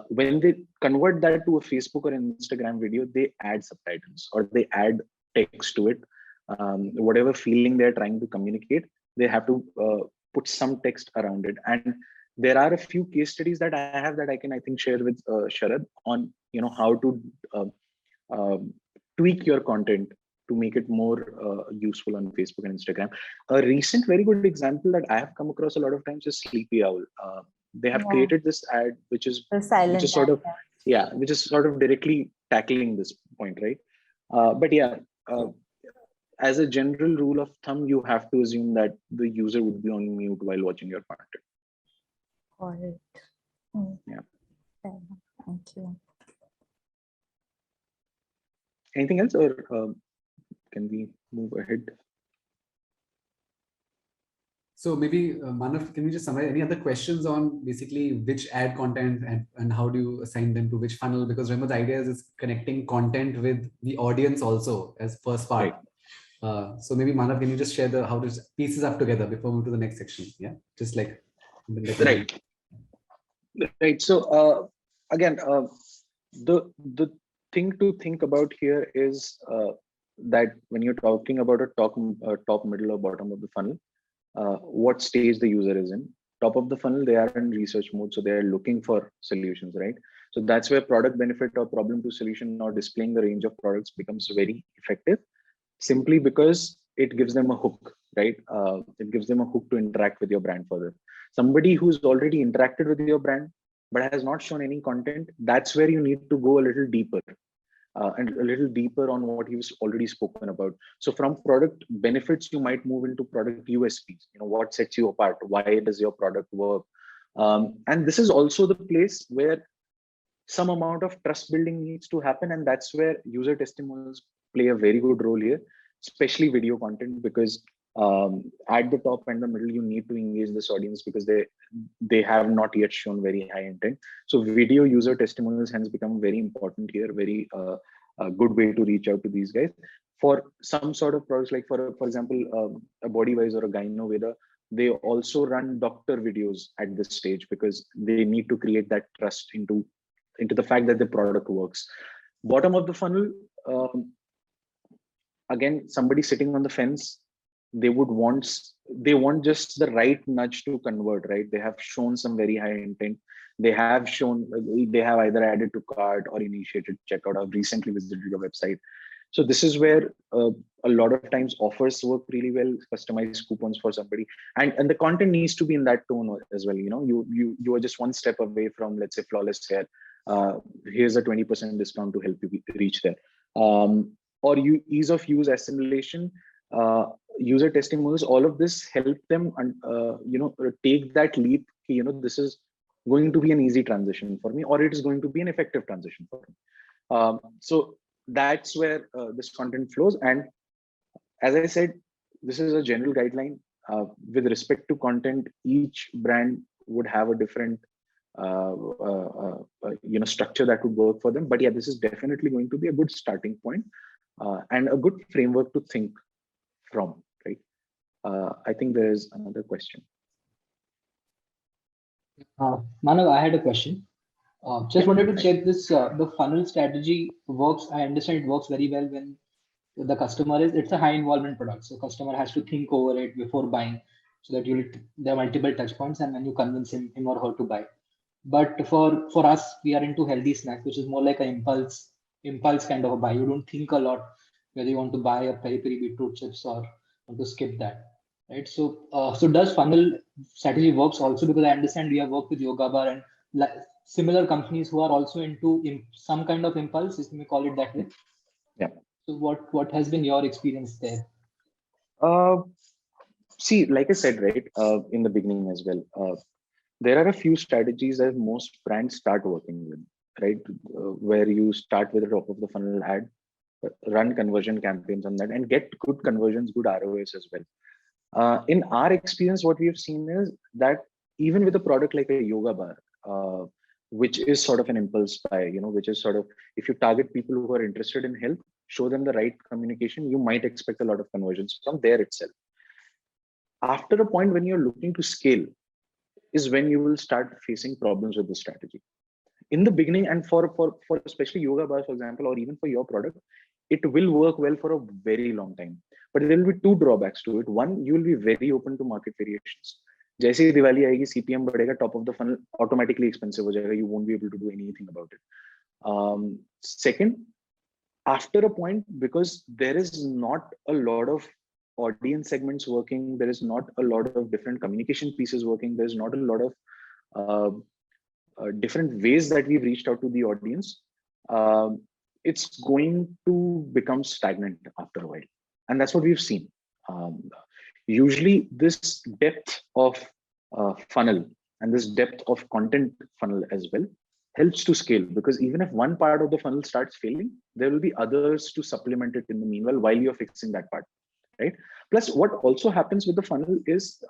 B: when they convert that to a Facebook or an Instagram video, they add subtitles or they add text to it. Whatever feeling they're trying to communicate, they have to put some text around it. And there are a few case studies that I have that I think share with Sharad on how to tweak your content to make it more useful on Facebook and Instagram. A recent very good example that I have come across a lot of times is Sleepy Owl. They have created this ad which is sort of which is sort of directly tackling this point, right? But yeah, as a general rule of thumb, you have to assume that the user would be on mute while watching your content.
D: Got it. Mm,
B: Yeah.
D: fair enough. Thank you.
B: Anything else, or can we move ahead?
A: So maybe Manav, can you just summarize any other questions on basically which ad content and how do you assign them to which funnel? Because remember, the idea is connecting content with the audience also as first part.
B: Right.
A: So maybe Manav, can you just share how this pieces up together before we move to the next section? Yeah, just like
B: Right. Right. So again, the thing to think about here is that when you're talking about a top, middle, or bottom of the funnel, what stage the user is in. Top of the funnel, they are in research mode, so they are looking for solutions, right? So that's where product benefit or problem to solution or displaying the range of products becomes very effective, simply because it gives them a hook, right? It gives them a hook to interact with your brand further. Somebody who's already interacted with your brand but has not shown any content, that's where you need to go a little deeper. And a little deeper on what you've already spoken about. So from product benefits, you might move into product USPs. What sets you apart? Why does your product work? And this is also the place where some amount of trust building needs to happen, and that's where user testimonials play a very good role here, especially video content, because at the top and the middle, you need to engage this audience because they have not yet shown very high intent. So video user testimonials hence become very important here, very a good way to reach out to these guys. For some sort of products, like for example, a Bodywise or a Gynoveda, they also run doctor videos at this stage because they need to create that trust into the fact that the product works. Bottom of the funnel, again, somebody sitting on the fence, they want just the right nudge to convert, right? They have shown some very high intent. They have either added to cart or initiated checkout or recently visited your website. So this is where a lot of times offers work really well, customized coupons for somebody, and the content needs to be in that tone as well. You are just one step away from, let's say, Flawless Hair. Here's a 20% discount to help you reach there. Or ease of use assimilation, user testimonials, all of this help them take that leap. This is going to be an easy transition for me, or it is going to be an effective transition for me. So that's where this content flows. And as I said, this is a general guideline. With respect to content, each brand would have a different structure that would work for them. But yeah, this is definitely going to be a good starting point and a good framework to think from, right? I think there is another question.
F: Manav, I had a question. Just wanted to check this, the funnel strategy works. I understand it works very well when the customer it's a high involvement product. So customer has to think over it before buying, so that there are multiple touch points and then you convince him or her to buy. But for us, we are into healthy snacks, which is more like an impulse kind of a buy. You don't think a lot whether you want to buy a peri peri beetroot chips or want to skip that. Right. So does funnel strategy works also? Because I understand we have worked with Yoga Bar and similar companies who are also into some kind of impulse, if we call it that way.
B: Yeah.
F: So what has been your experience there?
B: See, like I said, right, in the beginning as well, there are a few strategies that most brands start working with, right? Where you start with a top of the funnel ad, run conversion campaigns on that, and get good conversions, good ROAS as well. In our experience, what we have seen is that even with a product like a Yoga Bar, which is sort of an impulse buy, which is sort of, if you target people who are interested in health, show them the right communication, you might expect a lot of conversions from there itself. After a point when you're looking to scale is when you will start facing problems with the strategy. In the beginning, and for especially Yoga Bars, for example, or even for your product, it will work well for a very long time. But there will be two drawbacks to it. One, you will be very open to market variations. जैसे ही दिवाली आएगी, CPM बढ़ेगा, top of the funnel automatically expensive हो जाएगा. You won't be able to do anything about it. Second, after a point, because there is not a lot of audience segments working, there is not a lot of different communication pieces working, there's not a lot of different ways that we've reached out to the audience, it's going to become stagnant after a while. And that's what we've seen. Usually this depth of funnel and this depth of content funnel as well helps to scale, because even if one part of the funnel starts failing, there will be others to supplement it in the meanwhile while you're fixing that part, right? Plus, what also happens with the funnel is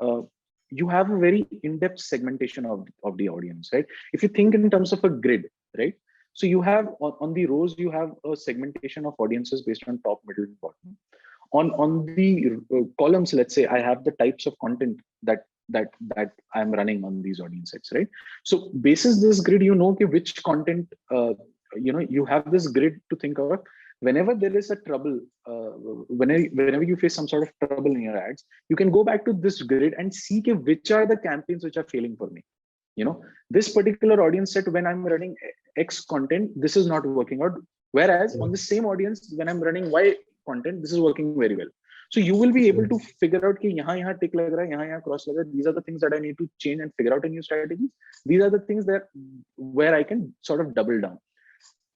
B: you have a very in-depth segmentation of the audience, right? If you think in terms of a grid, right? So you have on the rows, you have a segmentation of audiences based on top, middle, and bottom. On the columns, let's say I have the types of content that I'm running on these audience sets, right? So basis this grid, you know which content, you have this grid to think of. Whenever there is a trouble, whenever you face some sort of trouble in your ads, you can go back to this grid and see which are the campaigns which are failing for me. This particular audience set, when I'm running X content, this is not working out. Whereas on the same audience, when I'm running Y content, this is working very well. So you will be able to figure out कि यहाँ tick लग रहा है, यहाँ cross लग रहा है. These are the things that I need to change and figure out a new strategy. These are the things where I can sort of double down.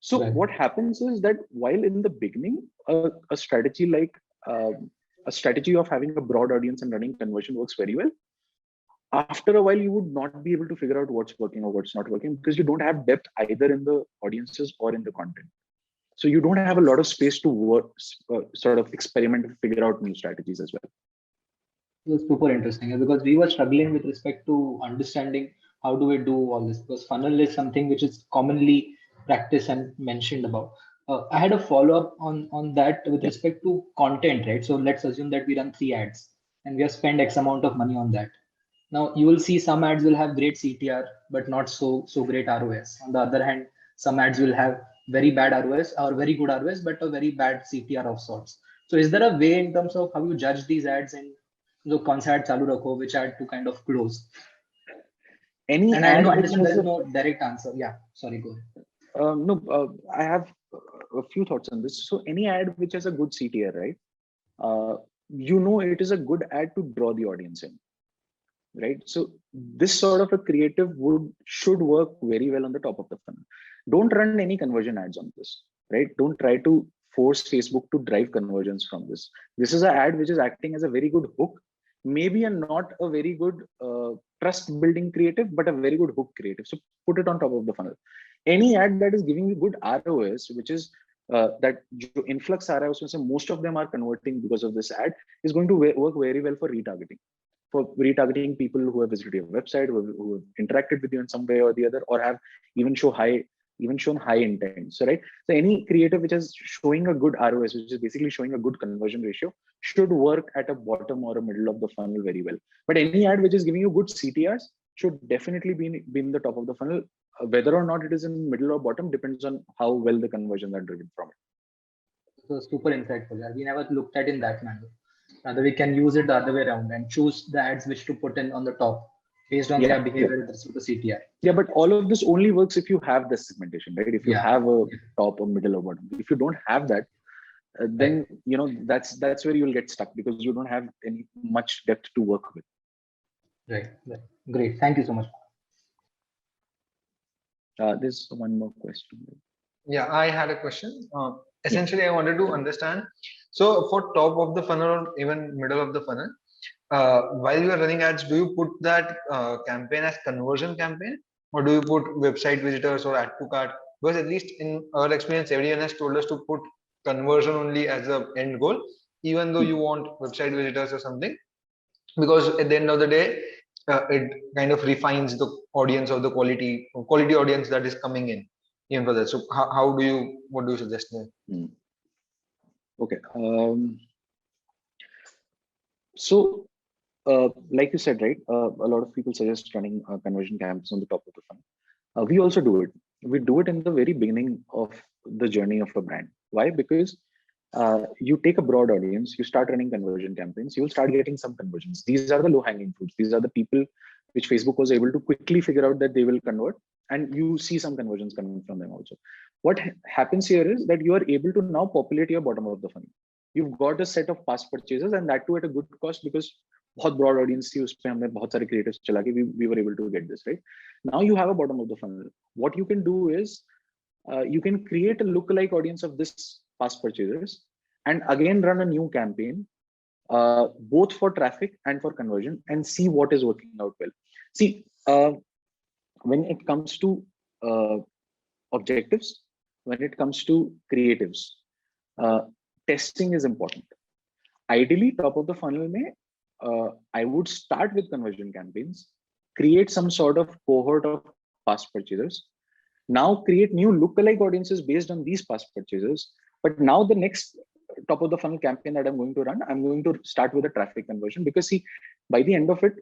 B: So what happens is that while in the beginning, a strategy like a strategy of having a broad audience and running conversion works very well. After a while, you would not be able to figure out what's working or what's not working, because you don't have depth either in the audiences or in the content. So you don't have a lot of space to work, sort of experiment and figure out new strategies as well.
F: It's super interesting, because we were struggling with respect to understanding how do we do all this, because funnel is something which is commonly practiced and mentioned about. I had a follow-up on that with respect to content, right? So let's assume that we run 3 ads and we have spent X amount of money on that. Now you will see some ads will have great CTR, but not so great ROS. On the other hand, some ads will have very bad ROS or very good ROS, but a very bad CTR of sorts. So is there a way in terms of how you judge these ads and which ad to kind of close? I know understand there is no direct answer. Yeah, sorry, go ahead.
B: I have a few thoughts on this. So any ad which has a good CTR, right? It is a good ad to draw the audience in, right? So this sort of a creative should work very well on the top of the funnel. Don't run any conversion ads on this, right? Don't try to force Facebook to drive conversions from this. This is an ad which is acting as a very good hook, maybe not a very good trust building creative, but a very good hook creative. So put it on top of the funnel. Any ad that is giving you good ROS, which is that influx ROS, most of them are converting because of this ad, is going to work very well for retargeting. For retargeting people who have visited your website, who have interacted with you in some way or the other, or have even shown high intent. So right, so any creative which is showing a good ROS, which is basically showing a good conversion ratio, should work at a bottom or a middle of the funnel very well. But any ad which is giving you good CTRs should definitely be in the top of the funnel. Whether or not it is in middle or bottom depends on how well the conversions are driven from it.
F: So super insightful. We never looked at it in that manner. Rather, we can use it the other way around and choose the ads which to put in on the top based on their behavior with respect to CTR.
B: Yeah, but all of this only works if you have this segmentation, right? If you have a top or middle or bottom. If you don't have that, then that's where you'll get stuck, because you don't have any much depth to work with.
F: Right. Great. Thank you so much.
B: There's one more question.
C: Yeah, I had a question. Essentially, I wanted to understand. So for top of the funnel or even middle of the funnel, while you are running ads, do you put that campaign as conversion campaign, or do you put website visitors or add to cart? Because at least in our experience, everyone has told us to put conversion only as the end goal, even though you want website visitors or something, because at the end of the day, it kind of refines the audience of the quality audience that is coming in. Even for that. So what do you suggest there?
B: Okay. So like you said, right, a lot of people suggest running conversion campaigns on the top of the funnel. We also do it. We do it in the very beginning of the journey of a brand. Why? Because you take a broad audience, you start running conversion campaigns, you'll start getting some conversions. These are the low-hanging fruits. These are the people which Facebook was able to quickly figure out that they will convert, and you see some conversions coming from them also. What happens here is that you are able to now populate your bottom of the funnel. You've got a set of past purchases, and that too at a good cost, because बहुत broad audience थी, उसपे हमने बहुत सारे creatives चला के we were able to get this, right? Now you have a bottom of the funnel. What you can do is you can create a lookalike audience of this past purchasers and again run a new campaign, both for traffic and for conversion, and see what is working out well. See, when it comes to objectives, when it comes to creatives, testing is important. Ideally, top of the funnel may, I would start with conversion campaigns, create some sort of cohort of past purchasers, now create new lookalike audiences based on these past purchasers. But now the next top of the funnel campaign that I'm going to run, I'm going to start with a traffic conversion, because see, by the end of it,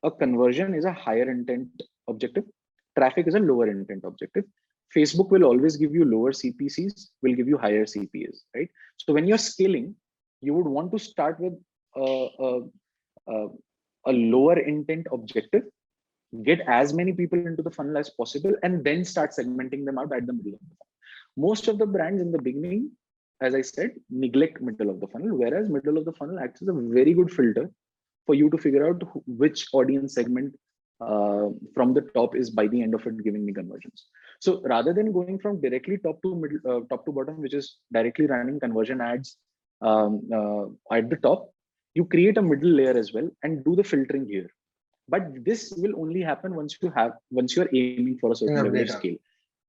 B: a conversion is a higher intent objective. Traffic is a lower intent objective. Facebook will always give you lower CPCs, will give you higher CPAs, right? So when you're scaling, you would want to start with a lower intent objective, get as many people into the funnel as possible, and then start segmenting them out at the middle of the funnel. Most of the brands in the beginning, as I said, neglect middle of the funnel, whereas middle of the funnel acts as a very good filter for you to figure out which audience segment from the top is by the end of it giving me conversions. So rather than going from directly top to middle, top to bottom, which is directly running conversion ads at the top, you create a middle layer as well and do the filtering here. But this will only happen once you're aiming for a certain level of scale.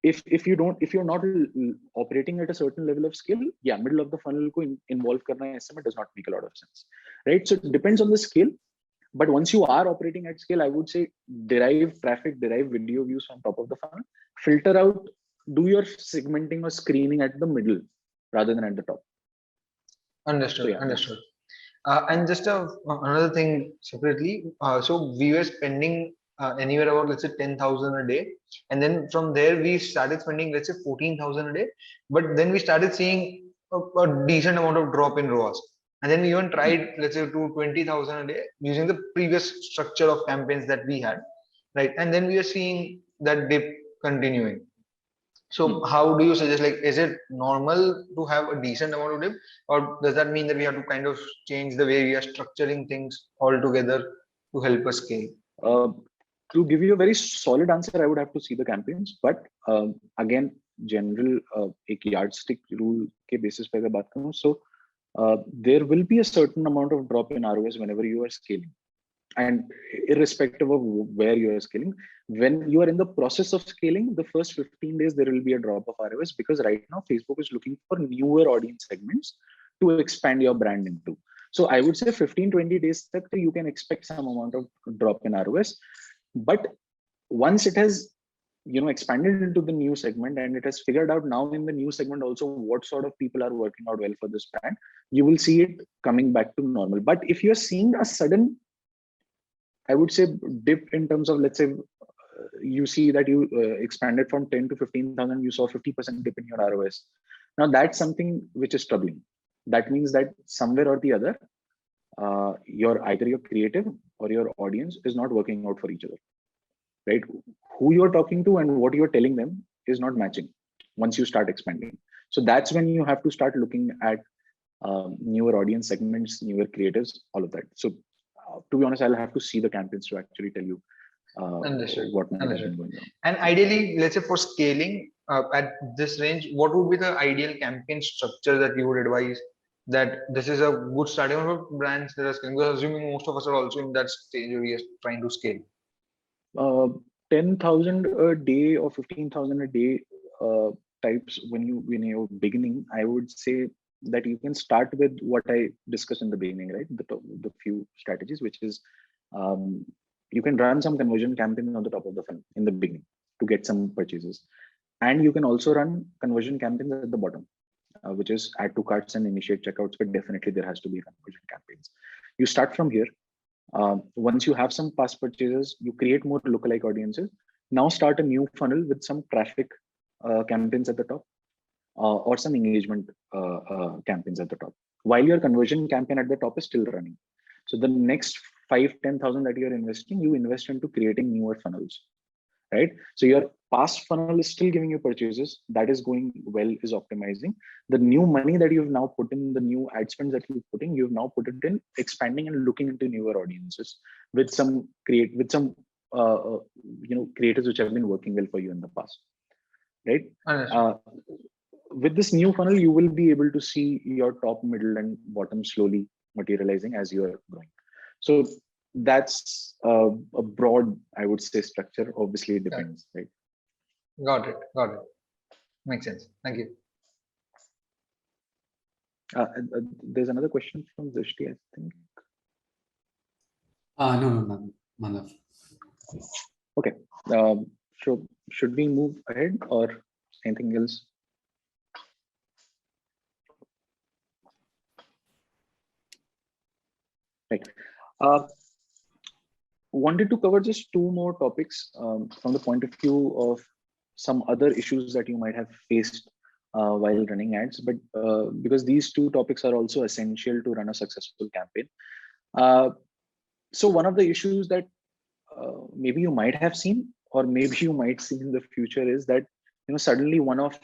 B: If you're not operating at a certain level of scale, yeah, middle of the funnel ko involve karna estimate does not make a lot of sense, right? So it depends on the scale. But once you are operating at scale, I would say derive traffic, derive video views from top of the funnel, filter out, do your segmenting or screening at the middle rather than at the top.
C: Understood.
B: So, yeah.
C: Understood. And just another thing separately. So we were spending anywhere about, let's say, 10,000 a day, and then from there we started spending, let's say, 14,000 a day. But then we started seeing a decent amount of drop in ROAS, and then we even tried, let's say, to 20,000 a day using the previous structure of campaigns that we had, right? And then we are seeing that dip continuing. So how do you suggest, like, is it normal to have a decent amount of dip, or does that mean that we have to kind of change the way we are structuring things altogether to help us scale?
B: To give you a very solid answer, I would have to see the campaigns. But again, general एक yardstick rule के basis पे अगर बात करूँ, so there will be a certain amount of drop in ROS whenever you are scaling, and irrespective of where you are scaling. When you are in the process of scaling, the first 15 days there will be a drop of ROS, because right now Facebook is looking for newer audience segments to expand your brand into. So I would say 15-20 days that you can expect some amount of drop in ROS. But once it has expanded into the new segment, and it has figured out now in the new segment also what sort of people are working out well for this brand, you will see it coming back to normal. But if you're seeing a sudden, I would say, dip in terms of, let's say, you see that you expanded from 10 to 15,000, you saw 50% dip in your ROS. Now that's something which is troubling. That means that somewhere or the other, either your creative or your audience is not working out for each other, right? Who you're talking to and what you're telling them is not matching once you start expanding. So that's when you have to start looking at newer audience segments, newer creatives, all of that. So to be honest, I'll have to see the campaigns to actually tell you what might have been going on.
C: And ideally, let's say for scaling at this range, what would be the ideal campaign structure that you would advise that this is a good starting point for brands that are scaling? Because assuming most of us are also in that stage where we are trying to scale.
B: 10,000 a day or 15,000 a day types when you're beginning, I would say that you can start with what I discussed in the beginning, right? The few strategies, which is you can run some conversion campaigns on the top of the funnel in the beginning to get some purchases. And you can also run conversion campaigns at the bottom, which is add to carts and initiate checkouts, but definitely there has to be conversion campaigns. You start from here. Once you have some past purchases, you create more lookalike audiences. Now start a new funnel with some traffic campaigns at the top, or some engagement campaigns at the top, while your conversion campaign at the top is still running. So the next 5-10,000 that you're investing, you invest into creating newer funnels, right? So your past funnel is still giving you purchases, that is going well, is optimizing. The new money that you've now put in, the new ad spends that you've put in, you've now put it in expanding and looking into newer audiences with some creators which have been working well for you in the past, right? with this new funnel, you will be able to see your top, middle, and bottom slowly materializing as you are growing. So that's a broad, I would say, structure. Obviously, it depends, right?
C: Got it. Got it. Makes sense. Thank you.
B: There's another question from Drishti, I think.
A: No, Manav.
B: Okay. So should we move ahead or anything else? Right. Wanted to cover just two more topics from the point of view of some other issues that you might have faced while running ads, but because these two topics are also essential to run a successful campaign. So one of the issues that maybe you might have seen, or maybe you might see in the future, is that suddenly one of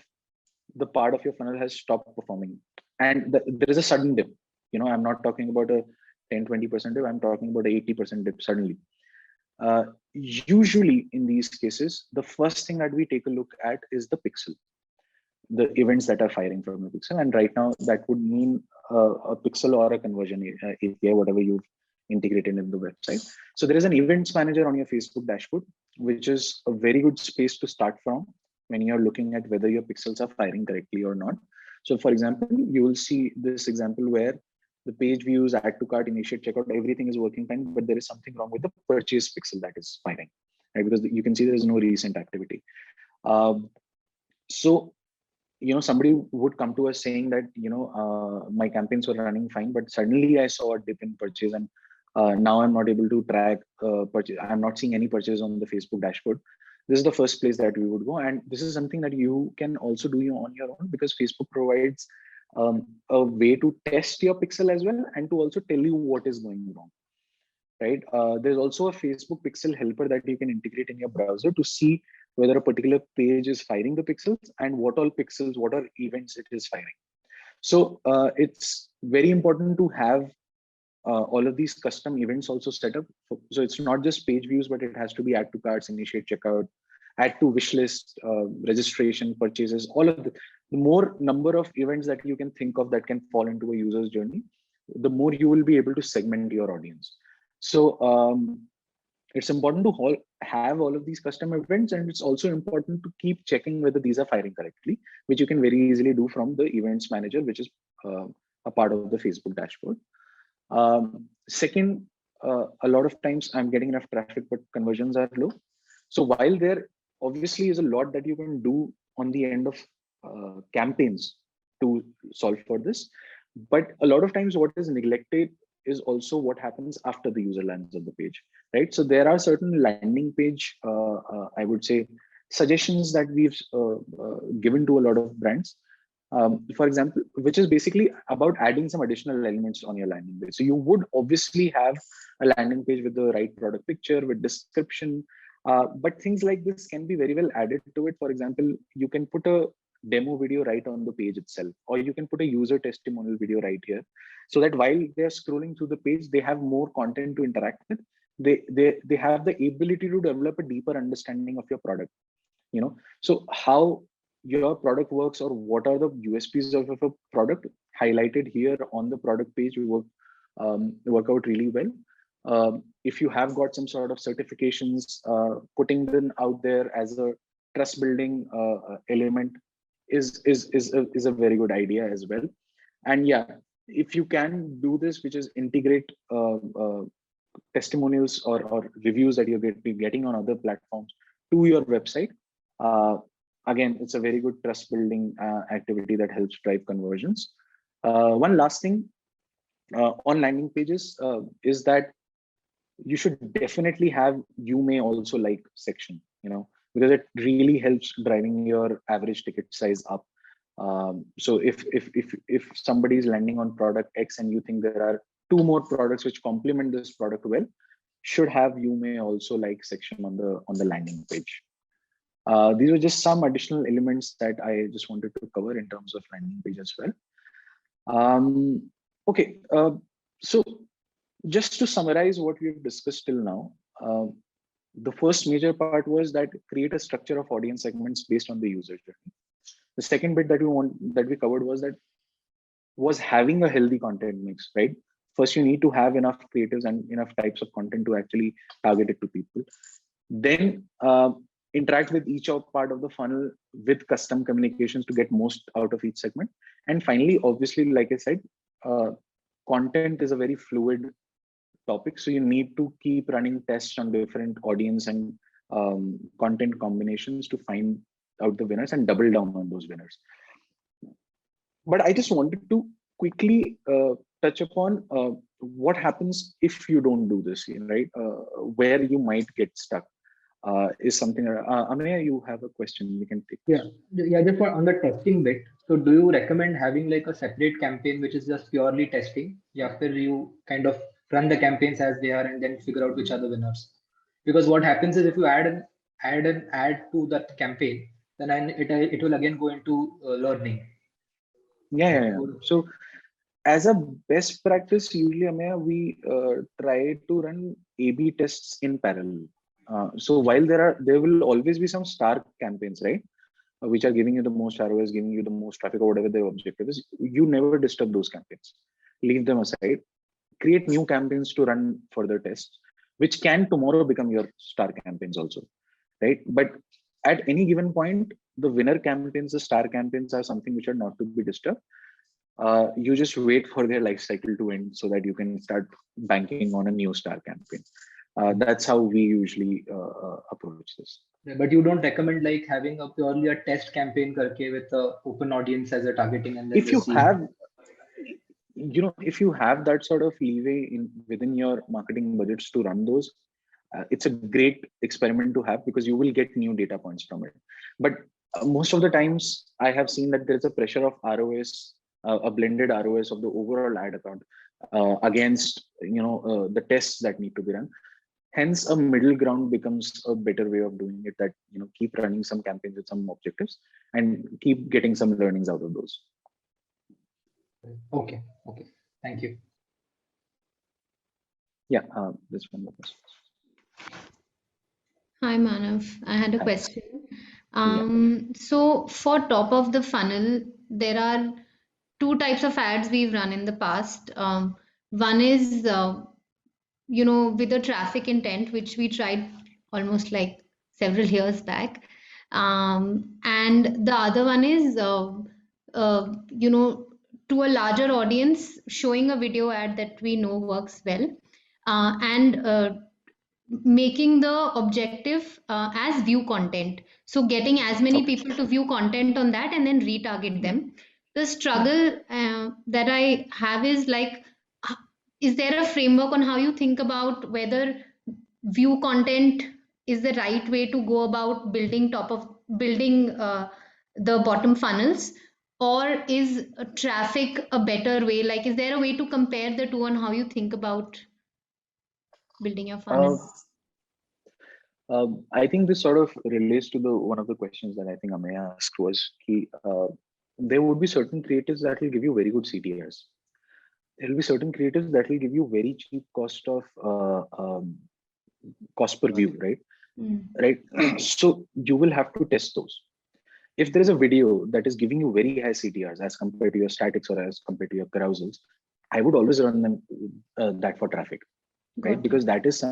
B: the part of your funnel has stopped performing, and there is a sudden dip. I'm not talking about a 10-20% dip. I'm talking about a 80% dip suddenly. Usually in these cases, the first thing that we take a look at is the pixel, the events that are firing from a pixel. And right now that would mean a pixel or a conversion API, whatever you've integrated in the website. So there is an events manager on your Facebook dashboard, which is a very good space to start from when you're looking at whether your pixels are firing correctly or not. So for example, you will see this example where the page views, add to cart, initiate checkout, everything is working fine, but there is something wrong with the purchase pixel that is firing, right? Because you can see there is no recent activity. So somebody would come to us saying that my campaigns were running fine, but suddenly I saw a dip in purchase, and now I'm not able to track purchase. I'm not seeing any purchase on the Facebook dashboard. This is the first place that we would go, and this is something that you can also do on your own, because Facebook provides a way to test your pixel as well, and to also tell you what is going wrong, right? There's also a Facebook pixel helper that you can integrate in your browser to see whether a particular page is firing the pixels and what all pixels, what are events it is firing. So it's very important to have all of these custom events also set up. So it's not just page views, but it has to be add to carts, initiate checkout, add to wish list, registration, purchases, all of the more number of events that you can think of that can fall into a user's journey, the more you will be able to segment your audience. So it's important to have all of these custom events, and it's also important to keep checking whether these are firing correctly, which you can very easily do from the events manager, which is a part of the Facebook dashboard. Second, a lot of times I'm getting enough traffic, but conversions are low. So while there obviously is a lot that you can do on the end of campaigns to solve for this, but a lot of times what is neglected is also what happens after the user lands on the page, right? So there are certain landing page, I would say, suggestions that we've given to a lot of brands. For example, which is basically about adding some additional elements on your landing page. So you would obviously have a landing page with the right product picture, with description, but things like this can be very well added to it. For example, you can put a demo video right on the page itself, or you can put a user testimonial video right here, so that while they're scrolling through the page, they have more content to interact with. They have the ability to develop a deeper understanding of your product. So how your product works, or what are the USPs of a product highlighted here on the product page work out really well. If you have got some sort of certifications, putting them out there as a trust building element is a very good idea as well. And yeah, if you can do this, which is integrate testimonials or reviews that you're getting on other platforms to your website, again, it's a very good trust building activity that helps drive conversions. One last thing on landing pages is that you should definitely have "you may also like" section, because it really helps driving your average ticket size up. So if somebody is landing on product X and you think there are 2 more products which complement this product well, should have "you may also like" section on the landing page. These are just some additional elements that I just wanted to cover in terms of landing page as well. Okay, so just to summarize what we've discussed till now, the first major part was that create a structure of audience segments based on the user journey. The second bit that we covered was having a healthy content mix, right? First, you need to have enough creatives and enough types of content to actually target it to people. Then interact with each part of the funnel with custom communications to get most out of each segment. And finally, obviously, like I said, content is a very fluid topic. So you need to keep running tests on different audience and content combinations to find out the winners and double down on those winners. But I just wanted to quickly touch upon what happens if you don't do this, right? Where you might get stuck is something. Ameya, you have a question? We can take.
F: Yeah. Just on the testing bit. So, do you recommend having like a separate campaign which is just purely testing? After you kind of run the campaigns as they are and then figure out which are the winners. Because what happens is if you add an ad to that campaign, then it will again go into learning.
B: Yeah. So as a best practice, usually, Ameya, we try to run A/B tests in parallel. So while there will always be some star campaigns, right, which are giving you the most ROIs, giving you the most traffic or whatever their objective is, you never disturb those campaigns. Leave them aside. Create new campaigns to run further tests, which can tomorrow become your star campaigns also, right? But at any given point, the winner campaigns, the star campaigns are something which are not to be disturbed. You just wait for their life cycle to end so that you can start banking on a new star campaign. That's how we usually approach this.
F: Yeah, but you don't recommend like having a purely a test campaign karke with a open audience as a targeting, and then
B: if you have, if you have that sort of leeway within your marketing budgets to run those, it's a great experiment to have because you will get new data points from it. But most of the times I have seen that there's a pressure of ROS, a blended ROS of the overall ad account against the tests that need to be run. Hence, a middle ground becomes a better way of doing it, that keep running some campaigns with some objectives and keep getting some learnings out of those.
F: Okay. Thank you.
B: Yeah, this one more question.
E: Hi, Manav. I had a question. So for top of the funnel, there are two types of ads we've run in the past. One is, with a traffic intent, which we tried almost like several years back. And the other one is, to a larger audience, showing a video ad that we know works well, and making the objective as view content. So getting as many people to view content on that and then retarget them. The struggle that I have is like, is there a framework on how you think about whether view content is the right way to go about building the bottom funnels, or is traffic a better way? Like, is there a way to compare the two on how you think about building your funnel?
B: I think this sort of relates to one of the questions that I think Ameya asked was, there would be certain creatives that will give you very good CTRs. There will be certain creatives that will give you very cheap cost per view, right? Right. So you will have to test those. If there is a video that is giving you very high CTRs as compared to your statics or as compared to your carousals, I would always run them that for traffic, right? Because that is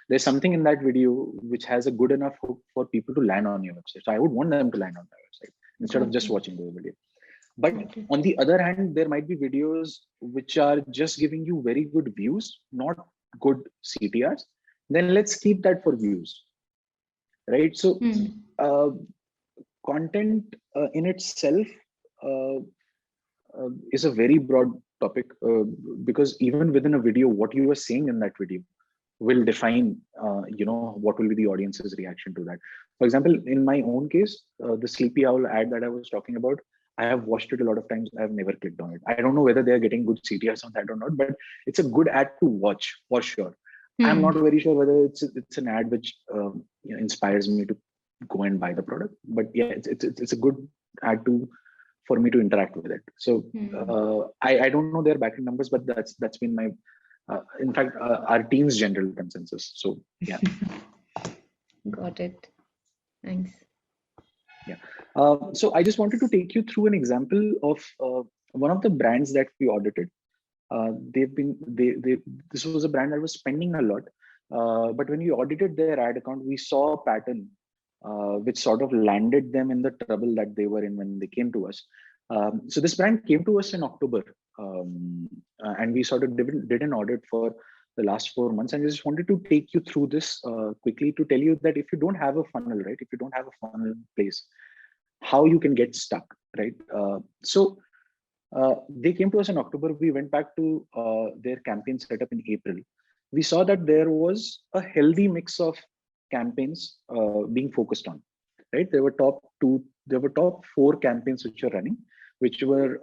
B: there's something in that video which has a good enough hook for people to land on your website. So I would want them to land on my website instead of just watching the video. But on the other hand, there might be videos which are just giving you very good views, not good CTRs. Then let's keep that for views, right? So content in itself is a very broad topic because even within a video, what you are saying in that video will define, what will be the audience's reaction to that. For example, in my own case, the Sleepy Owl ad that I was talking about, I have watched it a lot of times. I have never clicked on it. I don't know whether they are getting good CTRs on that or not, but it's a good ad to watch for sure. I'm not very sure whether it's an ad which inspires me to go and buy the product, but yeah, it's a good ad for me to interact with it. So I don't know their backing numbers, but that's been my in fact our team's general consensus. So yeah.
E: Got it. Thanks.
B: Yeah. So I just wanted to take you through an example of one of the brands that we audited. This was a brand that was spending a lot, but when we audited their ad account, we saw a pattern which sort of landed them in the trouble that they were in when they came to us. So this brand came to us in October, and we sort of did an audit for the last 4 months. And I just wanted to take you through this quickly to tell you that if you don't have a funnel, right? If you don't have a funnel in place, how you can get stuck, right? They came to us in October. We went back to their campaign setup in April. We saw that there was a healthy mix of campaigns being focused on, right? There were top 4 campaigns which were running, which were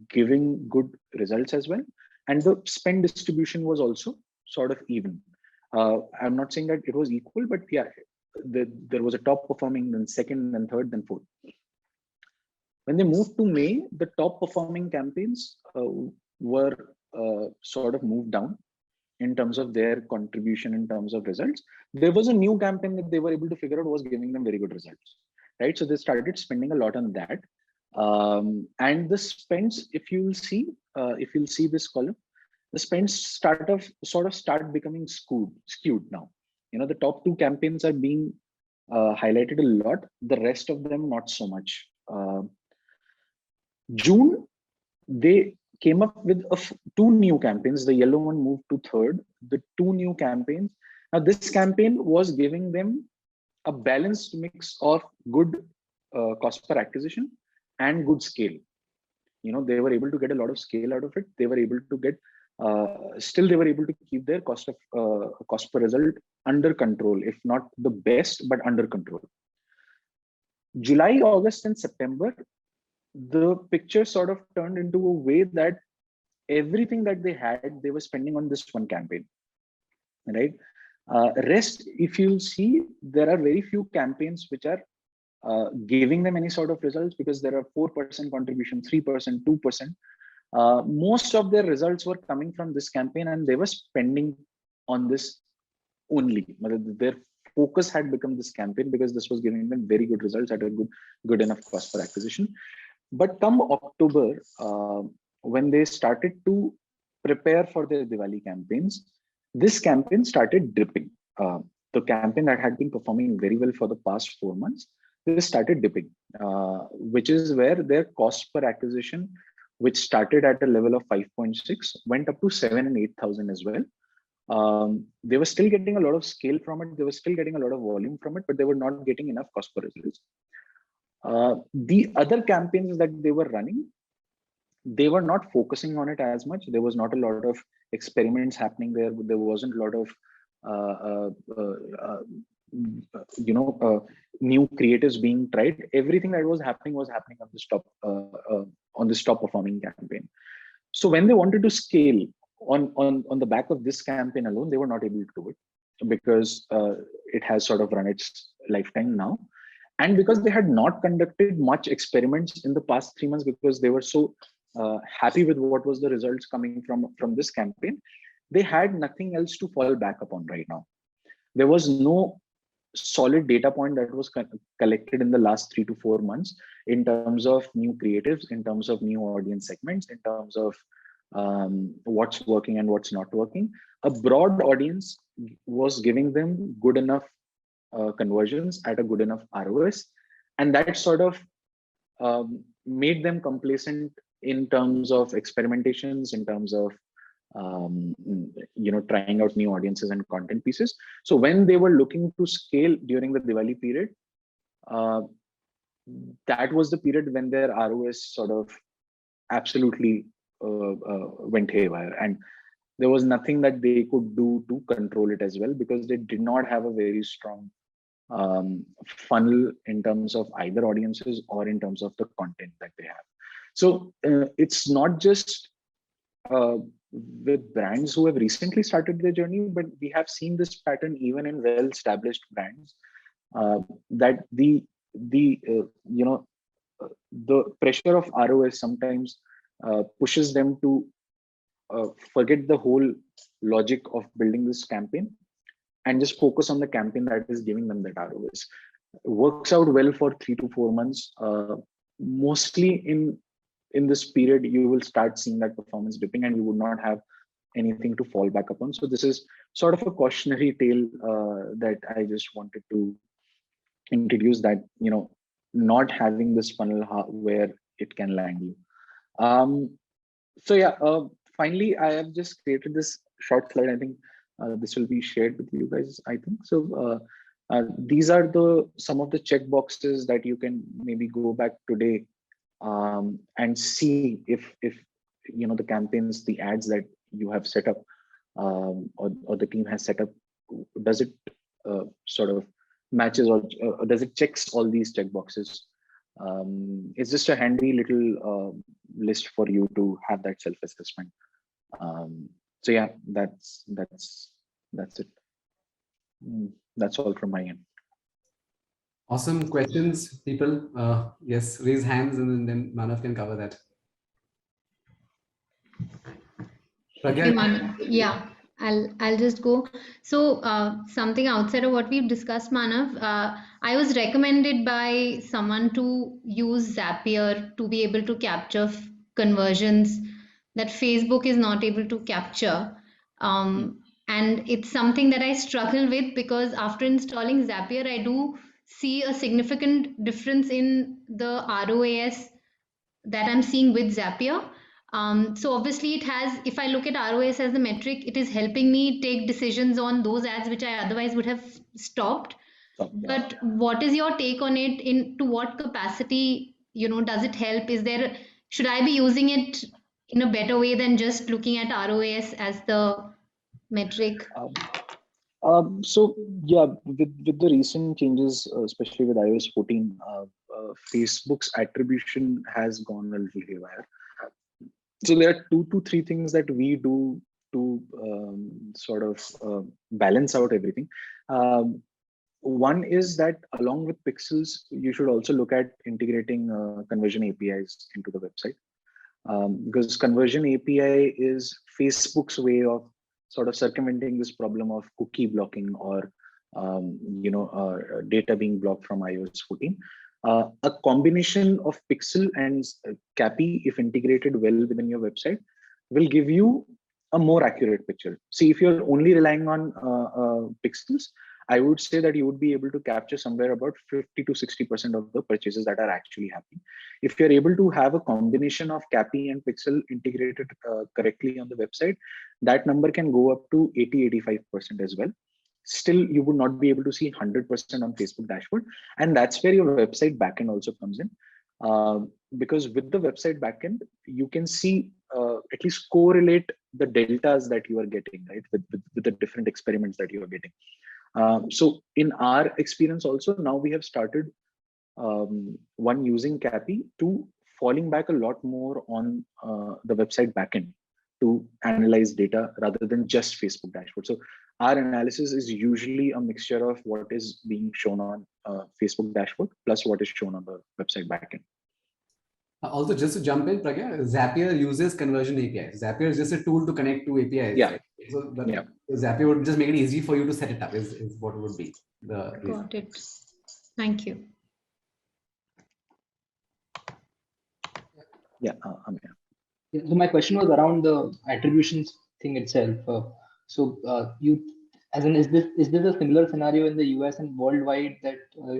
B: giving good results as well. And the spend distribution was also sort of even. I'm not saying that it was equal, but yeah, there was a top performing, then second, then third, then fourth. When they moved to May, the top performing campaigns were sort of moved down in terms of their contribution in terms of results. There was a new campaign that they were able to figure out was giving them very good results, right? So they started spending a lot on that. And the spends, if you'll see this column, the spends start becoming skewed now. You know, the top 2 campaigns are being highlighted a lot. The rest of them, not so much. June, they came up with 2 new campaigns. The yellow one moved to third. The 2 new campaigns. Now, this campaign was giving them a balanced mix of good cost per acquisition and good scale. You know, they were able to get a lot of scale out of it. They were able to get, still they were able to keep their cost per result under control, if not the best, but under control. July, August, and September, the picture sort of turned into a way that everything that they had, they were spending on this one campaign, right? Rest, if you'll see, there are very few campaigns which are giving them any sort of results, because there are 4% contribution, 3%, 2%. Most of their results were coming from this campaign, and they were spending on this only. Their focus had become this campaign because this was giving them very good results at a good enough cost per acquisition. But come October, when they started to prepare for their Diwali campaigns, this campaign started dipping. The campaign that had been performing very well for the past 4 months, they started dipping, which is where their cost per acquisition, which started at a level of 5.6, went up to 7 and 8,000 as well. They were still getting a lot of scale from it. They were still getting a lot of volume from it, but they were not getting enough cost per results. The other campaigns that they were running, they were not focusing on it as much. There was not a lot of experiments happening there. There wasn't a lot of new creatives being tried. Everything that was happening on this top performing campaign. So when they wanted to scale on the back of this campaign alone, they were not able to do it, because it has sort of run its lifetime now. And because they had not conducted much experiments in the past 3 months, because they were so happy with what was the results coming from this campaign, they had nothing else to fall back upon right now. There was no solid data point that was collected in the last 3 to 4 months in terms of new creatives, in terms of new audience segments, in terms of what's working and what's not working. A broad audience was giving them good enough conversions at a good enough ROS, and that sort of made them complacent in terms of experimentations, in terms of trying out new audiences and content pieces. So when they were looking to scale during the Diwali period, that was the period when their ROS sort of absolutely went haywire, and there was nothing that they could do to control it as well, because they did not have a very strong funnel in terms of either audiences or in terms of the content that they have. So it's not just with brands who have recently started their journey, but we have seen this pattern even in well-established brands, that the pressure of ROS sometimes pushes them to forget the whole logic of building this campaign and just focus on the campaign that is giving them that ROS. works out well for 3 to 4 months. Mostly in this period, you will start seeing that performance dipping, and you would not have anything to fall back upon. So this is sort of a cautionary tale that I just wanted to introduce, that not having this funnel where it can land you. So yeah, finally, I have just created this short slide. I think this will be shared with you guys, I think. So these are some of the check boxes that you can maybe go back today and see if the campaigns, the ads that you have set up or the team has set up, does it sort of matches or does it checks all these check boxes. It's just a handy little list for you to have that self-assessment. So yeah, that's it. That's all from my end.
A: Awesome questions, people. Yes, raise hands and then Manav can cover that.
E: Okay, Manav. Yeah, I'll just go. So something outside of what we've discussed, Manav, I was recommended by someone to use Zapier to be able to capture conversions that Facebook is not able to capture. And it's something that I struggle with, because after installing Zapier, I do see a significant difference in the ROAS that I'm seeing with Zapier. So obviously it has, if I look at ROAS as the metric, it is helping me take decisions on those ads which I otherwise would have stopped. But what is your take on it? To what capacity, does it help? Should I be using it in a better way than just looking at ROAS as the metric?
B: So yeah, with the recent changes, especially with iOS 14, Facebook's attribution has gone a little haywire. So there are 2 to 3 things that we do to sort of balance out everything. One is that along with Pixels, you should also look at integrating conversion APIs into the website, because conversion API is Facebook's way of sort of circumventing this problem of cookie blocking or data being blocked from iOS 14. A combination of Pixel and CAPI, if integrated well within your website, will give you a more accurate picture. See, if you're only relying on Pixels, I would say that you would be able to capture somewhere about 50 to 60% of the purchases that are actually happening. If you're able to have a combination of CAPI and Pixel integrated correctly on the website, that number can go up to 80-85% as well. Still, you would not be able to see 100% on Facebook dashboard. And that's where your website backend also comes in. Because with the website backend, you can see at least correlate the deltas that you are getting, right, with the different experiments that you are getting. So in our experience also, now we have started using CAPI to falling back a lot more on the website backend to analyze data rather than just Facebook dashboard. So our analysis is usually a mixture of what is being shown on Facebook dashboard plus what is shown on the website backend.
A: Also, just to jump in, Pragya, Zapier uses conversion APIs. Zapier is just a tool to connect to APIs.
B: Yeah.
A: Right? So Zapier would just make it easy for you to set it up, is what it would be.
E: Got it. Thank you.
B: Yeah.
F: So my question was around the attributions thing itself. Is this a similar scenario in the US and worldwide, that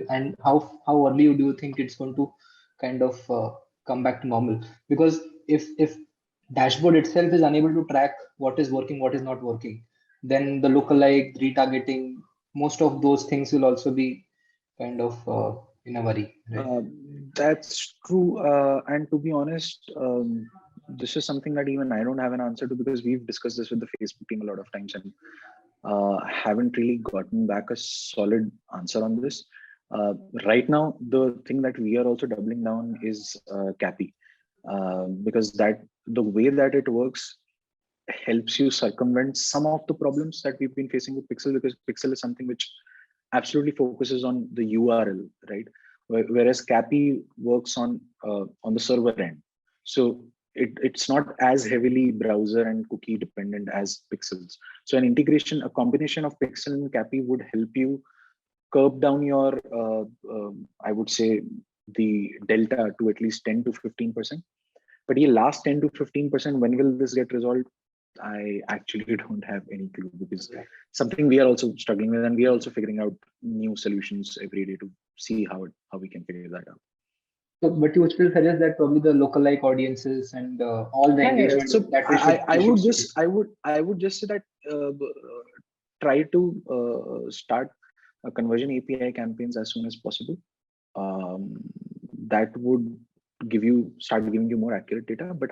F: and how early do you think it's going to kind of come back to normal? Because if dashboard itself is unable to track what is working, what is not working, then the lookalike, retargeting, most of those things will also be kind of in a worry. Right?
B: That's true. And to be honest, this is something that even I don't have an answer to, because we've discussed this with the Facebook team a lot of times and haven't really gotten back a solid answer on this. Right now, the thing that we are also doubling down is CAPI, because the way that it works helps you circumvent some of the problems that we've been facing with Pixel, because Pixel is something which absolutely focuses on the URL, right? Whereas CAPI works on the server end. So it's not as heavily browser and cookie dependent as Pixels. So an integration, a combination of Pixel and CAPI would help you curb down your, I would say, the delta to at least 10 to 15%. But the last 10 to 15%, when will this get resolved? I actually don't have any clue, because something we are also struggling with, and we are also figuring out new solutions every day to see how we can figure that out.
F: So, but you would still suggest that probably the lookalike audiences and all the engagement
B: So
F: that we should.
B: I would just say that try to start conversion API campaigns as soon as possible. That would start giving you more accurate data. But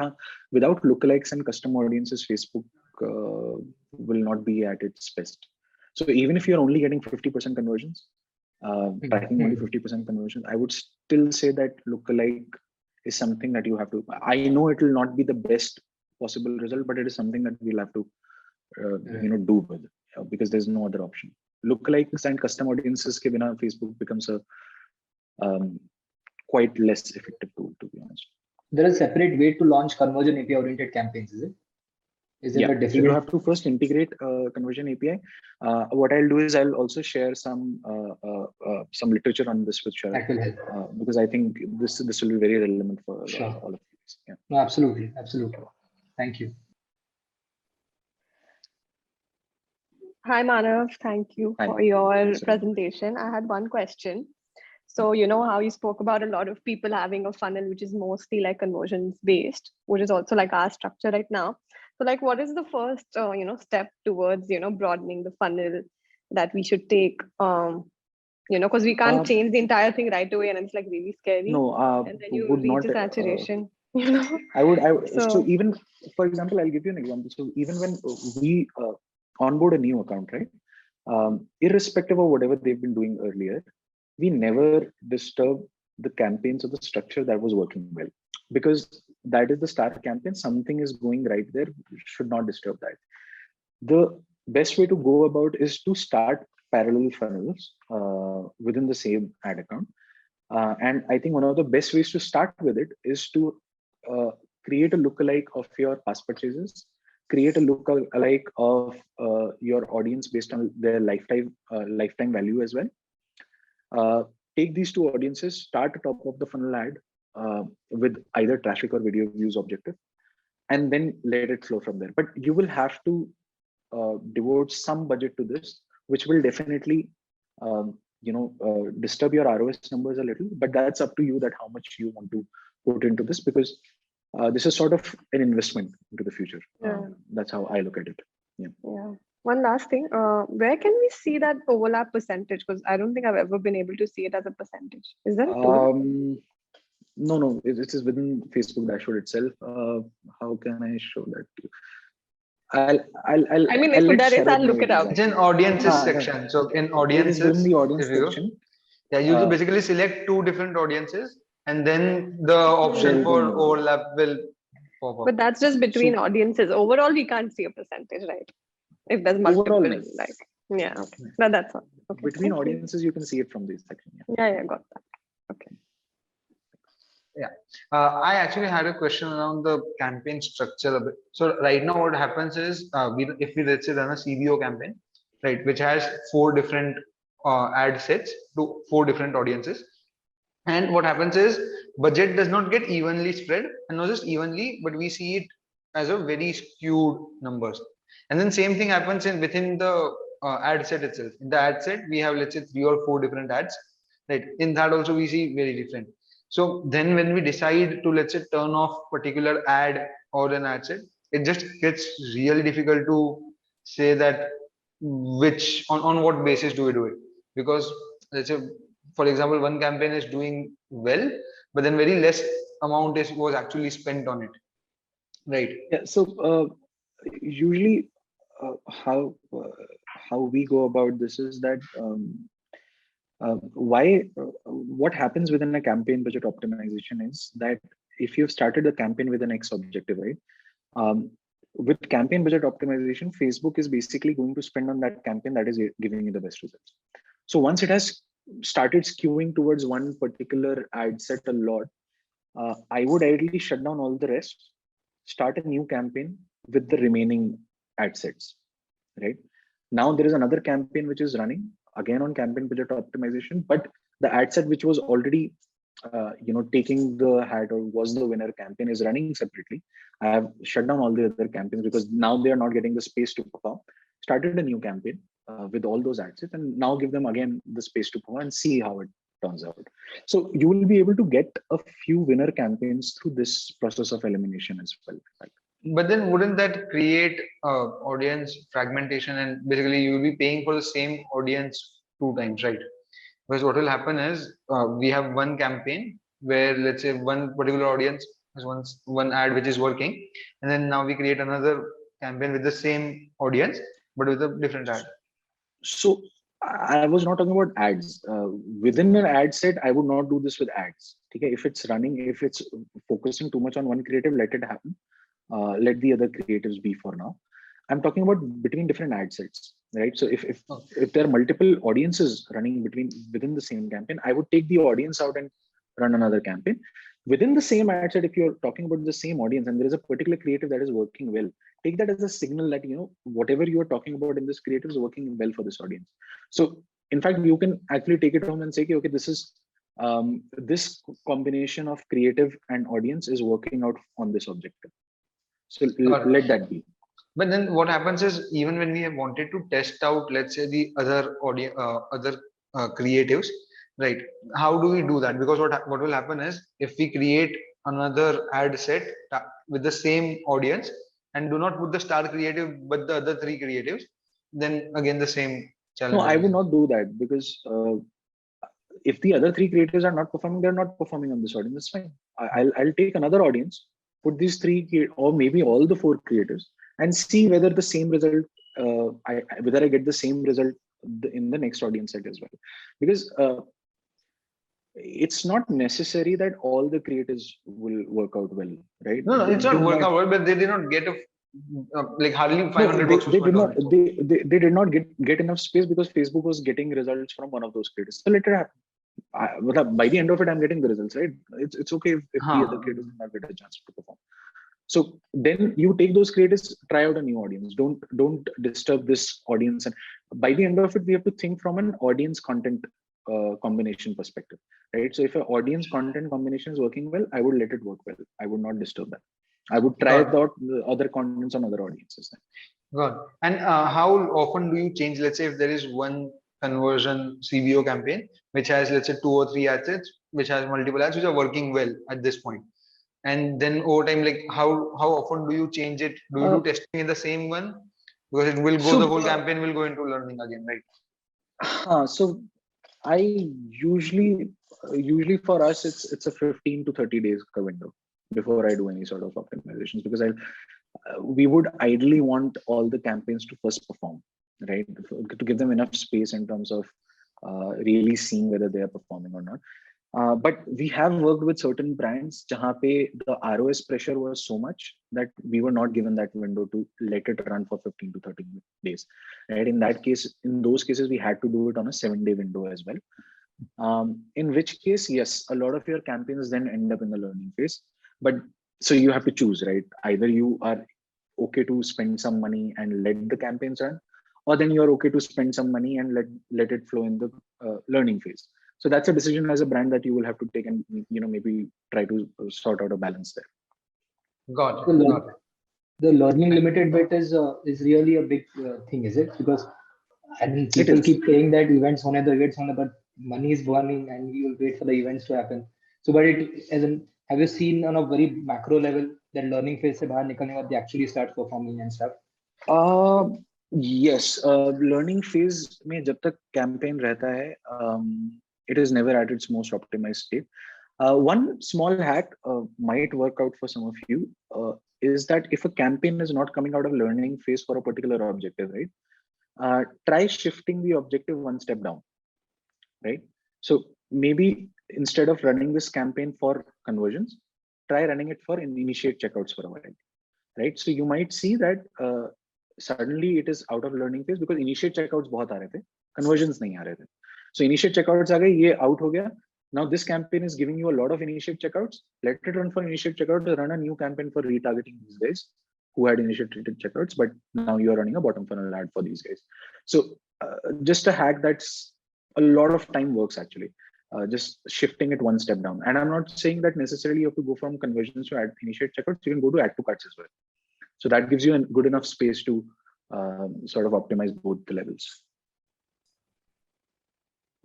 B: without lookalikes and custom audiences, Facebook will not be at its best. So even if you're only getting 50% conversions, tracking only 50% conversions, I would still say that lookalike is something that you have to. I know it will not be the best possible result, but it is something that we'll have to do with, because there's no other option. Lookalikes and custom audiences ke bina Facebook becomes a quite less effective tool, to be honest.
F: There is a separate way to launch conversion API oriented campaigns, is it? Is it a different?
B: You have to first integrate conversion API. What I'll do is I'll also share some literature on this with Sharad.
F: That will help.
B: Because I think this will be very relevant for
F: Sure.
B: all of you. Yeah.
F: No, absolutely. Thank you.
G: Hi, Manav. Thank you for your presentation. I had one question. So, you know how you spoke about a lot of people having a funnel, which is mostly like conversions based, which is also like our structure right now. So like, what is the first, step towards, broadening the funnel that we should take, because we can't change the entire thing right away, and it's like really scary.
B: No,
G: and then you reach a saturation,
B: I would, so even, for example, I'll give you an example. So even when we onboard a new account, right? Irrespective of whatever they've been doing earlier, we never disturb the campaigns or the structure that was working well, because that is the start campaign. Something is going right there. We should not disturb that. The best way to go about is to start parallel funnels within the same ad account. And I think one of the best ways to start with it is to create a lookalike of your past purchases, create a lookalike of your audience based on their lifetime value as well. Take these two audiences, start a top of the funnel ad with either traffic or video views objective, and then let it flow from there. But you will have to devote some budget to this, which will definitely disturb your ROS numbers a little, but that's up to you, that how much you want to put into this, because this is sort of an investment into the future. That's how I look at it.
G: Yeah. One last thing, where can we see that overlap percentage? Because I don't think I've ever been able to see it as a percentage. Is there?
B: No, it is within Facebook dashboard itself. How can I show that to you?
G: I'll look it up.
C: It's in audiences section. So in audiences,
B: in the audience section.
C: Yeah, you basically select two different audiences, and then the option for overlap will pop up.
G: But that's just between audiences. Overall, we can't see a percentage, right? If there's multiple,
B: overall,
G: okay. No, that's all. Okay.
B: Between audiences, you can see it from this section.
G: Yeah, got that. Okay.
C: Yeah, I actually had a question around the campaign structure a bit. So right now what happens is, if we let's say run a CBO campaign, right, which has 4 different ad sets to 4 different audiences. And what happens is budget does not get evenly spread, and not just evenly, but we see it as a very skewed numbers. And then same thing happens within the ad set itself. In the ad set, we have let's say 3 or 4 different ads, right? In that also we see very different. So then when we decide to, let's say, turn off particular ad or an ad set, it just gets really difficult to say that which, on what basis do we do it? Because let's say, for example, one campaign is doing well, but then very less amount was actually spent on it, right?
B: Yeah, so usually how we go about this is that what happens within a campaign budget optimization is that if you've started a campaign with an X objective, right? With campaign budget optimization, Facebook is basically going to spend on that campaign that is giving you the best results. So once it has started skewing towards one particular ad set a lot, I would ideally shut down all the rest, start a new campaign with the remaining ad sets, right? Now there is another campaign which is running again on campaign budget optimization, but the ad set which was already taking the hat or was the winner campaign is running separately. I have shut down all the other campaigns because now they are not getting the space to perform. Started a new campaign with all those ad sets, and now give them again the space to perform and see how it turns out. So you will be able to get a few winner campaigns through this process of elimination as well.
C: But then wouldn't that create audience fragmentation, and basically you will be paying for the same audience 2 times, right? Because what will happen is we have one campaign where, let's say, one particular audience has one ad which is working, and then now we create another campaign with the same audience but with a different ad.
B: So I was not talking about ads. Within an ad set, I would not do this with ads. Okay, if it's running, if it's focusing too much on one creative, let it happen. Let the other creatives be for now. I'm talking about between different ad sets, right? So if there are multiple audiences running within the same campaign, I would take the audience out and run another campaign. Within the same ad set, if you're talking about the same audience and there is a particular creative that is working well, take that as a signal that, whatever you are talking about in this creative is working well for this audience. So in fact, you can actually take it home and say, okay, this is this combination of creative and audience is working out on this objective. So let that be.
C: But then what happens is, even when we have wanted to test out, let's say, the other audience, creatives, right? How do we do that? Because what will happen is, if we create another ad set with the same audience and do not put the star creative but the other 3 creatives, then again the same challenge.
B: No, I would not do that, because if the other 3 creatives are not performing, they're not performing on this audience. That's fine. I'll take another audience, put these 3 or maybe all the 4 creatives, and see whether the same result, whether I get the same result in the next audience set as well. Because it's not necessary that all the creatives will work out well, right?
C: No, it's not work out well, but they did not get like hardly 500 bucks.
B: They did not get enough space because Facebook was getting results from one of those creators. So let it happen. By the end of it, I'm getting the results, right? It's okay if the other creators do not get a chance to perform. So then you take those creators, try out a new audience. Don't disturb this audience. And by the end of it, we have to think from an audience content combination perspective, right? So if an audience content combination is working well, I would let it work well. I would not disturb that. I would try out the other contents on other audiences.
C: Good. And how often do you change? Let's say if there is one conversion CBO campaign which has, let's say, 2 or 3 ad sets, which has multiple ads which are working well at this point, and then over time, like how often do you change it? Do you do testing in the same one? Because it will go, the whole campaign will go into learning again, right?
B: So I usually for us it's a 15 to 30 days window before I do any sort of optimizations, because we would ideally want all the campaigns to first perform, right? To give them enough space in terms of really seeing whether they are performing or not. But we have worked with certain brands jahan pe the ROS pressure was so much that we were not given that window to let it run for 15 to 30 days. Right? In those cases, we had to do it on a 7-day window as well. In which case, yes, a lot of your campaigns then end up in the learning phase. But so you have to choose, right? Either you are okay to spend some money and let the campaigns run, or then you're okay to spend some money and let it flow in the learning phase. So that's a decision as a brand that you will have to take, and maybe try to sort out a balance there.
C: Got it.
F: The learning limited bit is really a big thing, is it? Because people keep saying that events hone, but money is burning, and you will wait for the events to happen. So, but have you seen on a very macro level that learning phase se bahar nikalne ke baad they actually start performing and stuff?
B: Yes, learning phase mein jab tak campaign rehta hai, it is never at its most optimized state. One small hack might work out for some of you is that if a campaign is not coming out of learning phase for a particular objective, right? Try shifting the objective one step down, right? So maybe instead of running this campaign for conversions, try running it for initiate checkouts for a while, right? So you might see that suddenly it is out of learning phase because initiate checkouts bahut aa rahe the, conversions nahi aa rahe the. So initiate checkouts aa gaye, ye out ho gaya. Now this campaign is giving you a lot of initiate checkouts. Let it run for initiate checkout to run a new campaign for retargeting these guys who had initiated checkouts, but now you are running a bottom funnel ad for these guys. So just a hack that's a lot of time works actually. Just shifting it one step down. And I'm not saying that necessarily you have to go from conversions to initiate checkouts. You can go to add to carts as well. So that gives you a good enough space to sort of optimize both the levels.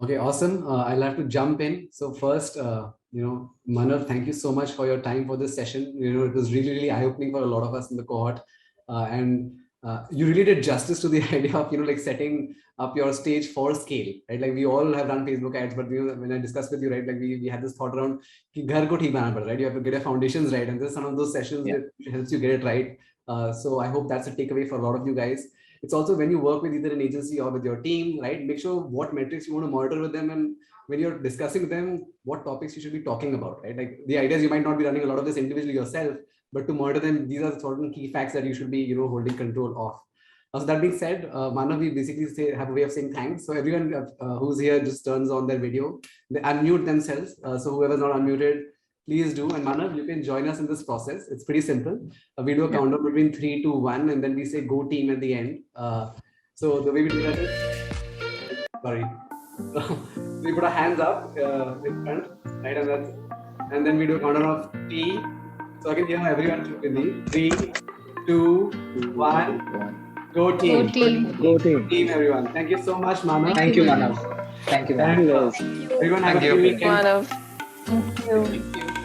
A: Okay, awesome. I'll have to jump in. So first, Manav, thank you so much for your time for this session. It was really, really eye-opening for a lot of us in the cohort. And you really did justice to the idea of, like setting up your stage for scale, right? Like we all have run Facebook ads, but when I discussed with you, right, like we had this thought around, ghar ko theek banana pada, right? You have to get your foundations right. And this is some of those sessions that helps you get it right. So I hope that's a takeaway for a lot of you guys. It's also when you work with either an agency or with your team, right? Make sure what metrics you want to monitor with them, and when you're discussing with them, what topics you should be talking about, right? Like the ideas, you might not be running a lot of this individually yourself, but to monitor them, these are the certain key facts that you should be, holding control of. So that being said, Manav, we basically have a way of saying thanks. So everyone who's here just turns on their video, they unmute themselves. So whoever's not unmuted, please do. And Manav, you can join us in this process. It's pretty simple. We do a countdown between 3 to 1, and then we say go team at the end. So the way we do that is, sorry. We put our hands up in front, right? And then we do a countdown of 3. So I can hear everyone with me. 3, 2, 1. Go team.
E: Go team.
F: Go team.
A: Team, everyone. Thank you so much, Manav.
F: Thank you, Manav. Thank you, Manav.
A: Everyone have a good weekend.
G: Manav.
D: Thank you.
A: Thank you.